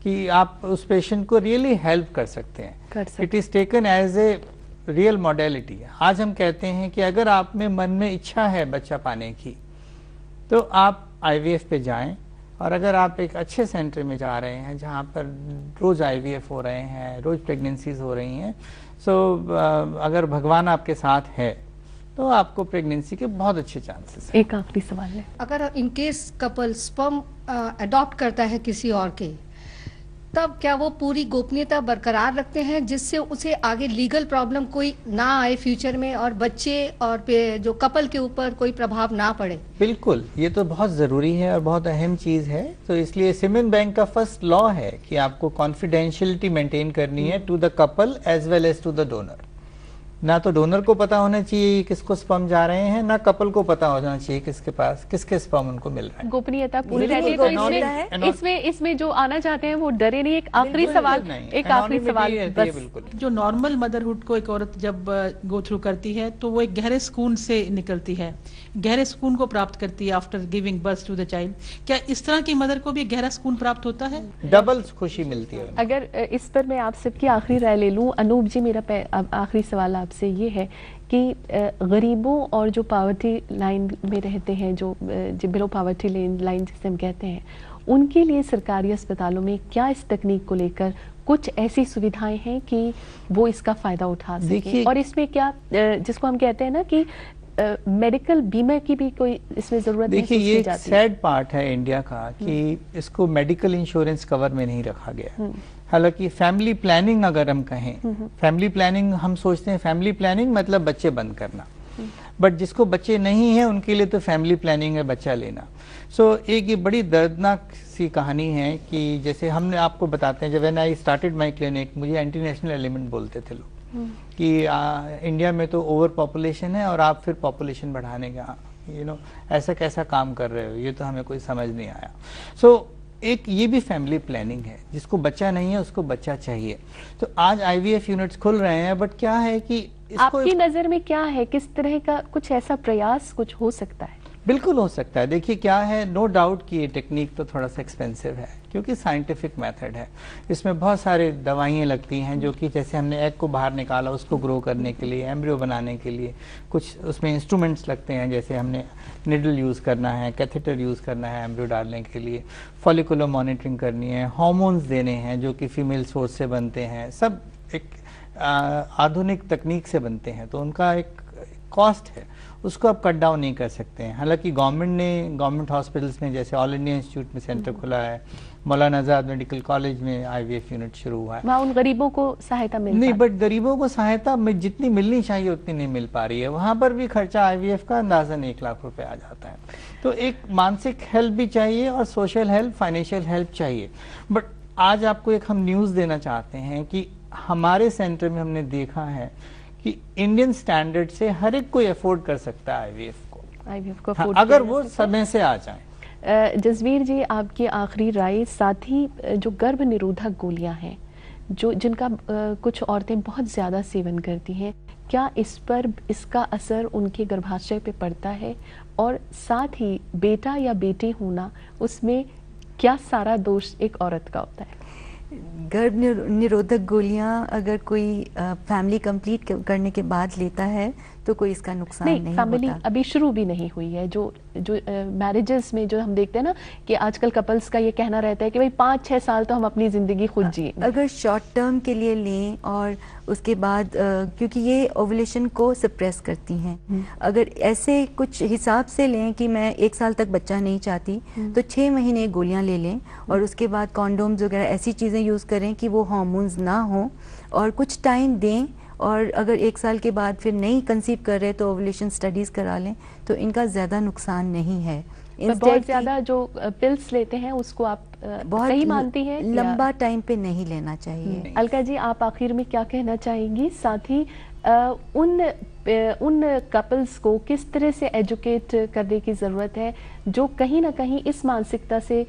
कि आप उस पेशेंट को रियली हेल्प कर सकते हैं। It is taken as a real modality. आज हम कहते हैं कि अगर आप में मन में इच्छा है बच्चा पाने की तो आप IVF पे जाएं, और अगर आप एक अच्छे सेंटर में जा रहे हैं जहां पर रोज IVF हो रहे हैं, रोज प्रेगनेंसीज हो रही हैं, सो अगर भगवान आपके साथ है तो आपको प्रेगनेंसी के बहुत अच्छे चांसेस हैं। एक आखिरी सवाल है, अगर in case couple sperm adopt करता है किसी और के, तब क्या वो पूरी गोपनीयता बरकरार रखते हैं जिससे उसे आगे लीगल प्रॉब्लम कोई ना आए फ्यूचर में, और बच्चे और जो कपल के ऊपर कोई प्रभाव ना पड़े? बिल्कुल, ये तो बहुत जरूरी है और बहुत अहम चीज है। तो इसलिए सीमेन बैंक का फर्स्ट लॉ है कि आपको कॉन्फिडेंशियलिटी मेंटेन करनी है to the couple as well as to the donor. ना तो डोनर को पता होना चाहिए किसको स्पर्म जा रहे हैं, ना कपल को पता होना चाहिए किसके पास किसके स्पर्म उनको मिल रहा है। गोपनीयता पूरी रहती है। तो इसमें जो आना चाहते हैं वो डरे नहीं। एक आखिरी सवाल, एक आखिरी सवाल बस। जो नॉर्मल मदरहुड को एक औरत जब गो थ्रू करती है तो वो एक गहरे सुकून से निकलती है, गहरे सुकून को प्राप्त करती है after giving birth to the child. क्या इस तरह की मदर को भी गहरा सुकून प्राप्त होता है? डबल खुशी मिलती है। अगर इस पर मैं आप सबकी आखिरी राय ले लूं, अनूप जी, मेरा आखिरी सवाल आपसे ये है कि गरीबों और जो पावर्टी लाइन में रहते हैं, जो बिलो पावर्टी लाइन जिसे हम कहते हैं, उनके लिए सरकारी अस्पतालों में क्या इस तकनीक को लेकर कुछ ऐसी सुविधाएं हैं कि वो इसका फायदा उठा सकें? और इसमें क्या जिसको हम कहते हैं ना कि मेडिकल बीमा की भी कोई इसमें जरूरत नहीं? देखिए, ये एक सैड पार्ट है इंडिया का कि इसको मेडिकल इंश्योरेंस कवर में नहीं रखा गया। हालांकि फैमिली प्लानिंग अगर हम कहें, फैमिली प्लानिंग हम सोचते हैं फैमिली प्लानिंग मतलब बच्चे बंद करना, बट जिसको बच्चे नहीं है उनके लिए तो फैमिली प्लानिंग है बच्चा लेना। सो एक ये बड़ी दर्दनाक सी कहानी है कि जैसे हमने आपको बताते हैं, जब when I started my clinic मुझे एंटी नेशनल एलिमेंट बोलते थे लोग कि इंडिया में तो ओवर पॉपुलेशन है और आप फिर पॉपुलेशन बढ़ाने का ऐसा कैसा काम कर रहे हो, ये तो हमें कोई समझ नहीं आया। सो एक ये भी फैमिली प्लानिंग है, जिसको बच्चा नहीं है उसको बच्चा चाहिए। तो आज IVF यूनिट्स खुल रहे हैं, बट क्या है कि आपकी नजर में क्या है, किस तरह का कुछ ऐसा प्रयास कुछ हो सकता है? बिल्कुल हो सकता है। देखिए क्या है, नो डाउट कि ये टेक्निक तो थोड़ा सा एक्सपेंसिव है क्योंकि साइंटिफिक मेथड है। इसमें बहुत सारे दवाइयाँ लगती हैं जो कि जैसे हमने एग को बाहर निकाला उसको ग्रो करने के लिए, एम्ब्रियो बनाने के लिए कुछ उसमें इंस्ट्रूमेंट्स लगते हैं, जैसे हमने निडल यूज़ करना है, कैथेटर यूज़ करना है एम्ब्रियो डालने के लिए, फॉलिकुलर मॉनिटरिंग करनी है, हार्मोन्स देने हैं जो कि फीमेल सोर्स से बनते हैं, सब एक आधुनिक तकनीक से बनते हैं, तो उनका एक कॉस्ट है उसको आप कट डाउन नहीं कर सकते हैं। हालांकि गवर्नमेंट हॉस्पिटल्स में जैसे ऑल इंडिया इंस्टीट्यूट में सेंटर खुला है, मौलाना आजाद मेडिकल कॉलेज में IVF यूनिट शुरू हुआ है। वहाँ उन गरीबों को सहायता मिल नहीं, बट गरीबों को सहायता में जितनी मिलनी चाहिए उतनी नहीं मिल पा रही है। वहां पर भी खर्चा IVF का अंदाजन 1 लाख रुपए आ जाता है। तो एक मानसिक हेल्प भी चाहिए और सोशल हेल्प, फाइनेंशियल हेल्प चाहिए। बट आज आपको एक हम न्यूज देना चाहते हैं कि हमारे सेंटर में हमने देखा है कि इंडियन स्टैंडर्ड से हर एक कोई अफोर्ड कर सकता है IVF को, afford अगर किया वो जा सकता है। समय से आ जाए। जसवीर जी, आपकी आखिरी राय, साथ ही जो गर्भ निरोधक गोलियां हैं जिनका कुछ औरतें बहुत ज़्यादा सेवन करती हैं, क्या इसका असर उनके गर्भाशय पे पड़ता है? और साथ ही बेटा या बेटी होना, उसमें क्या सारा दोष एक औरत का होता है? गर्भ निरोधक गोलियां अगर कोई फैमिली कंप्लीट करने के बाद लेता है तो कोई इसका नुकसान नहीं फैमिली होता। अभी शुरू भी नहीं हुई है। जो मैरिजेस में जो हम देखते हैं ना कि आजकल कपल्स का ये कहना रहता है कि भाई 5-6 साल तो हम अपनी जिंदगी खुद जिए। अगर शॉर्ट टर्म के लिए लें और उसके बाद क्योंकि ये ओवुलेशन को सप्रेस करती हैं, अगर ऐसे कुछ हिसाब से लें कि मैं 1 साल तक बच्चा नहीं चाहती तो 6 महीने गोलियां ले लें और उसके बाद कॉन्डोम्स वगैरह ऐसी चीज़ें यूज़ करें कि वो हार्मोन्स ना हो और कुछ टाइम दें। और अगर 1 साल के बाद फिर नहीं कंसीव कर रहे तो ओवुलेशन स्टडीज करा लें, तो इनका ज़्यादा नुकसान नहीं है। बहुत ज़्यादा जो पिल्स लेते हैं उसको आप सही मानती हैं? लंबा टाइम पे नहीं लेना चाहिए। अलका जी, आप आखिर में क्या कहना चाहेंगी? साथ ही उन कपल्स को किस तरह से एजुकेट करने की ज़रूरत है जो कहीं ना कहीं इस मानसिकता से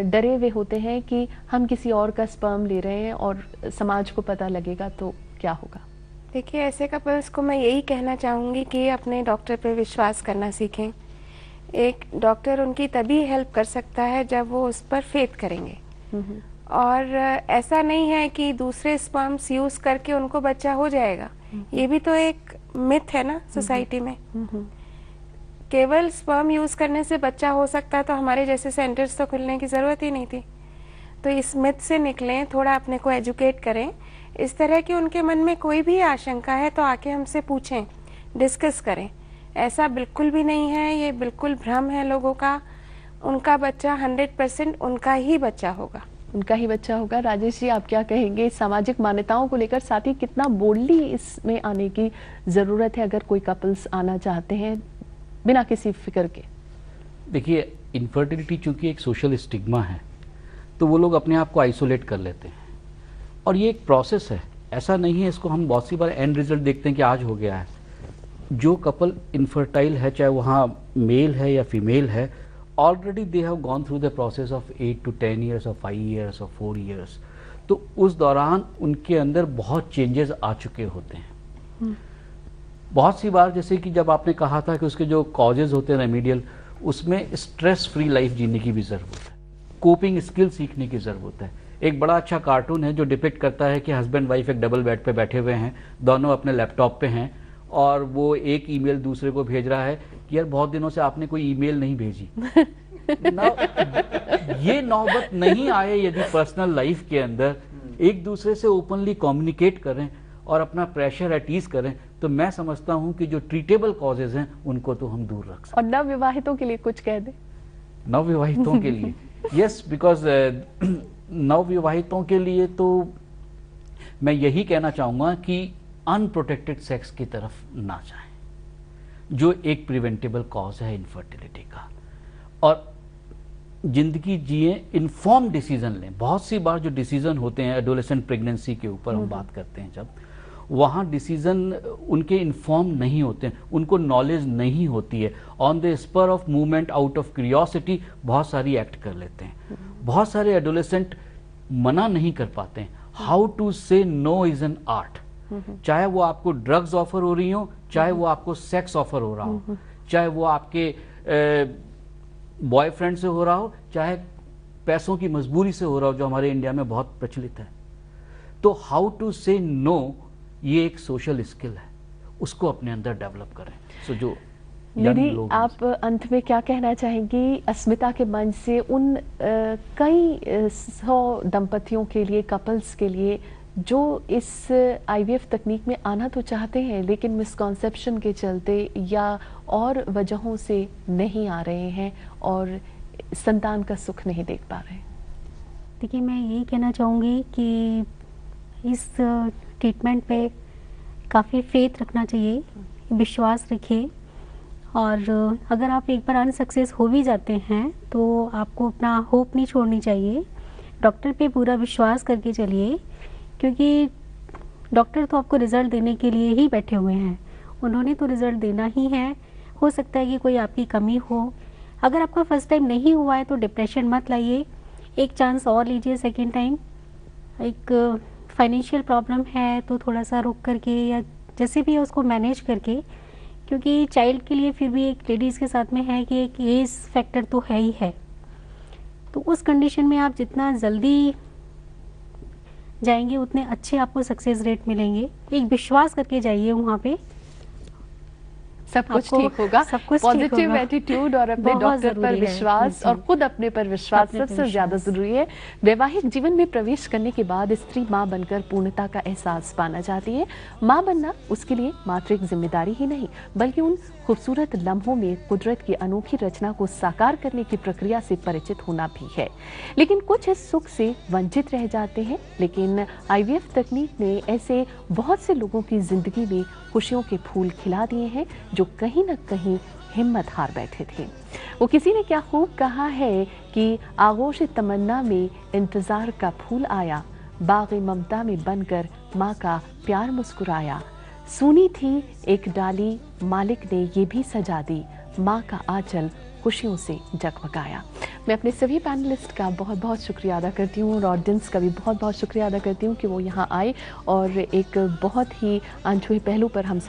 डरे हुए होते हैं कि हम किसी और का स्पर्म ले रहे हैं और समाज को पता लगेगा तो क्या होगा? देखिए, ऐसे कपल्स को मैं यही कहना चाहूँगी कि अपने डॉक्टर पे विश्वास करना सीखें। एक डॉक्टर उनकी तभी हेल्प कर सकता है जब वो उस पर फेथ करेंगे। और ऐसा नहीं है कि दूसरे स्पर्म्स यूज करके उनको बच्चा हो जाएगा। ये भी तो एक मिथ है ना सोसाइटी में। केवल स्पर्म यूज करने से बच्चा हो सकता तो हमारे जैसे सेंटर्स तो खुलने की जरूरत ही नहीं थी। तो इस मिथ से निकलें, थोड़ा अपने को एजुकेट करें। इस तरह की उनके मन में कोई भी आशंका है तो आके हमसे पूछें, डिस्कस करें। ऐसा बिल्कुल भी नहीं है, ये बिल्कुल भ्रम है लोगों का। उनका बच्चा 100% उनका ही बच्चा होगा। उनका ही बच्चा होगा। राजेश जी, आप क्या कहेंगे सामाजिक मान्यताओं को लेकर? साथ ही कितना बोल्डली इसमें आने की जरूरत है अगर कोई कपल्स आना चाहते हैं बिना किसी फिक्र के? देखिए, इनफर्टिलिटी चूंकि एक सोशल स्टिग्मा है तो वो लोग अपने आप को आइसोलेट कर लेते हैं और ये एक प्रोसेस है, ऐसा नहीं है। इसको हम बहुत सी बार एंड रिजल्ट देखते हैं कि आज हो गया है। जो कपल इनफर्टाइल है, चाहे वहाँ मेल है या फीमेल है, already they have gone through the process of 8 to 10 years और 5 years और 4 years। तो उस दौरान उनके अंदर बहुत चेंजेस आ चुके होते हैं। बहुत सी बार, जैसे कि जब आपने कहा था कि उसके जो कॉजेज होते हैं रेमीडियल, उसमें स्ट्रेस फ्री लाइफ जीने की भी ज़रूरत है, कोपिंग स्किल सीखने की ज़रूरत है। एक बड़ा अच्छा कार्टून है जो डिपिक्ट करता है कि हस्बैंड वाइफ एक डबल बेड पे बैठे हुए हैं, दोनों अपने लैपटॉप पे हैं और वो एक ईमेल दूसरे को भेज रहा है कि यार बहुत दिनों से आपने कोई ईमेल नहीं भेजी। ये नौबत नहीं आए यदि पर्सनल लाइफ के अंदर एक दूसरे से ओपनली कम्युनिकेट करें और अपना प्रेशर एटीज करें, तो मैं समझता हूं कि जो ट्रीटेबल कॉजेज हैं उनको तो हम दूर रख सकते। और नवविवाहितों के लिए कुछ कह दे? नवविवाहितों के लिए यस, बिकॉज नवविवाहितों के लिए तो मैं यही कहना चाहूंगा कि अनप्रोटेक्टेड सेक्स की तरफ ना जाएं, जो एक प्रिवेंटेबल कॉज है इनफर्टिलिटी का। और जिंदगी जिए, इन्फॉर्म डिसीजन लें। बहुत सी बार जो डिसीजन होते हैं एडोलेसेंट प्रेगनेंसी के ऊपर हम बात करते हैं, जब वहाँ डिसीजन उनके इन्फॉर्म नहीं होते हैं, उनको नॉलेज नहीं होती है, on the spur of movement, out of curiosity बहुत सारी एक्ट कर लेते हैं। बहुत सारे एडोलेसेंट मना नहीं कर पाते हैं। हाउ टू से नो इज एन आर्ट। चाहे वो आपको ड्रग्स ऑफर हो रही हो, चाहे वो आपको सेक्स ऑफर हो रहा हो, चाहे वो आपके बॉयफ्रेंड से हो रहा हो, चाहे पैसों की मजबूरी से हो रहा हो, जो हमारे इंडिया में बहुत प्रचलित है। तो हाउ टू से नो, ये एक सोशल स्किल है, उसको अपने अंदर डेवलप करें। सो जो निधि, आप अंत में क्या कहना चाहेंगी अस्मिता के मंच से उन कई 100 दंपतियों के लिए, कपल्स के लिए जो इस आईवीएफ तकनीक में आना तो चाहते हैं लेकिन मिसकॉन्सेप्शन के चलते या और वजहों से नहीं आ रहे हैं और संतान का सुख नहीं देख पा रहे हैं? देखिए, मैं यही कहना चाहूँगी कि इस ट्रीटमेंट पे काफ़ी फेथ रखना चाहिए, विश्वास रखिए। और अगर आप एक बार अनसक्सेस हो भी जाते हैं तो आपको अपना होप नहीं छोड़नी चाहिए। डॉक्टर पे पूरा विश्वास करके चलिए, क्योंकि डॉक्टर तो आपको रिज़ल्ट देने के लिए ही बैठे हुए हैं। उन्होंने तो रिज़ल्ट देना ही है। हो सकता है कि कोई आपकी कमी हो। अगर आपका फर्स्ट टाइम नहीं हुआ है तो डिप्रेशन मत लाइए, एक चांस और लीजिए सेकेंड टाइम। एक फाइनेंशियल प्रॉब्लम है तो थोड़ा सा रुक करके या जैसे भी है उसको मैनेज करके, क्योंकि चाइल्ड के लिए फिर भी एक लेडीज़ के साथ में है कि एक एज फैक्टर तो है ही है। तो उस कंडीशन में आप जितना जल्दी जाएंगे उतने अच्छे आपको सक्सेस रेट मिलेंगे। एक विश्वास करके जाइए वहाँ पे, सब कुछ ठीक होगा। सब कुछ पॉजिटिव एटीट्यूड और अपने बहुत डॉक्टर पर ज़रूरी है। विश्वास जी। और खुद अपने पर विश्वास अपने पे सबसे ज्यादा विश्वास। जरूरी है। वैवाहिक जीवन में प्रवेश करने के बाद स्त्री माँ बनकर पूर्णता का एहसास पाना चाहती है। माँ बनना उसके लिए मात्र एक जिम्मेदारी ही नहीं बल्कि उन खूबसूरत लम्हों में कुदरत की अनोखी रचना को साकार करने की प्रक्रिया से परिचित होना भी है। लेकिन कुछ इस सुख से वंचित रह जाते हैं। लेकिन आईवीएफ तकनीक ने ऐसे बहुत से लोगों की जिंदगी में खुशियों के फूल खिला दिए हैं जो कहीं न कहीं हिम्मत हार बैठे थे। वो किसी ने क्या खूब कहा है कि आगोश तमन्ना में इंतजार का फूल आया, बाग़ ममता में बनकर माँ का प्यार मुस्कुराया। सुनी थी एक डाली मालिक ने ये भी सजा दी, माँ का आंचल खुशियों से जगमगाया। मैं अपने सभी पैनलिस्ट का बहुत बहुत शुक्रिया अदा करती हूँ और ऑडियंस का भी बहुत बहुत शुक्रिया अदा करती हूँ कि वो यहाँ आए और एक बहुत ही अनछुए पहलू पर हम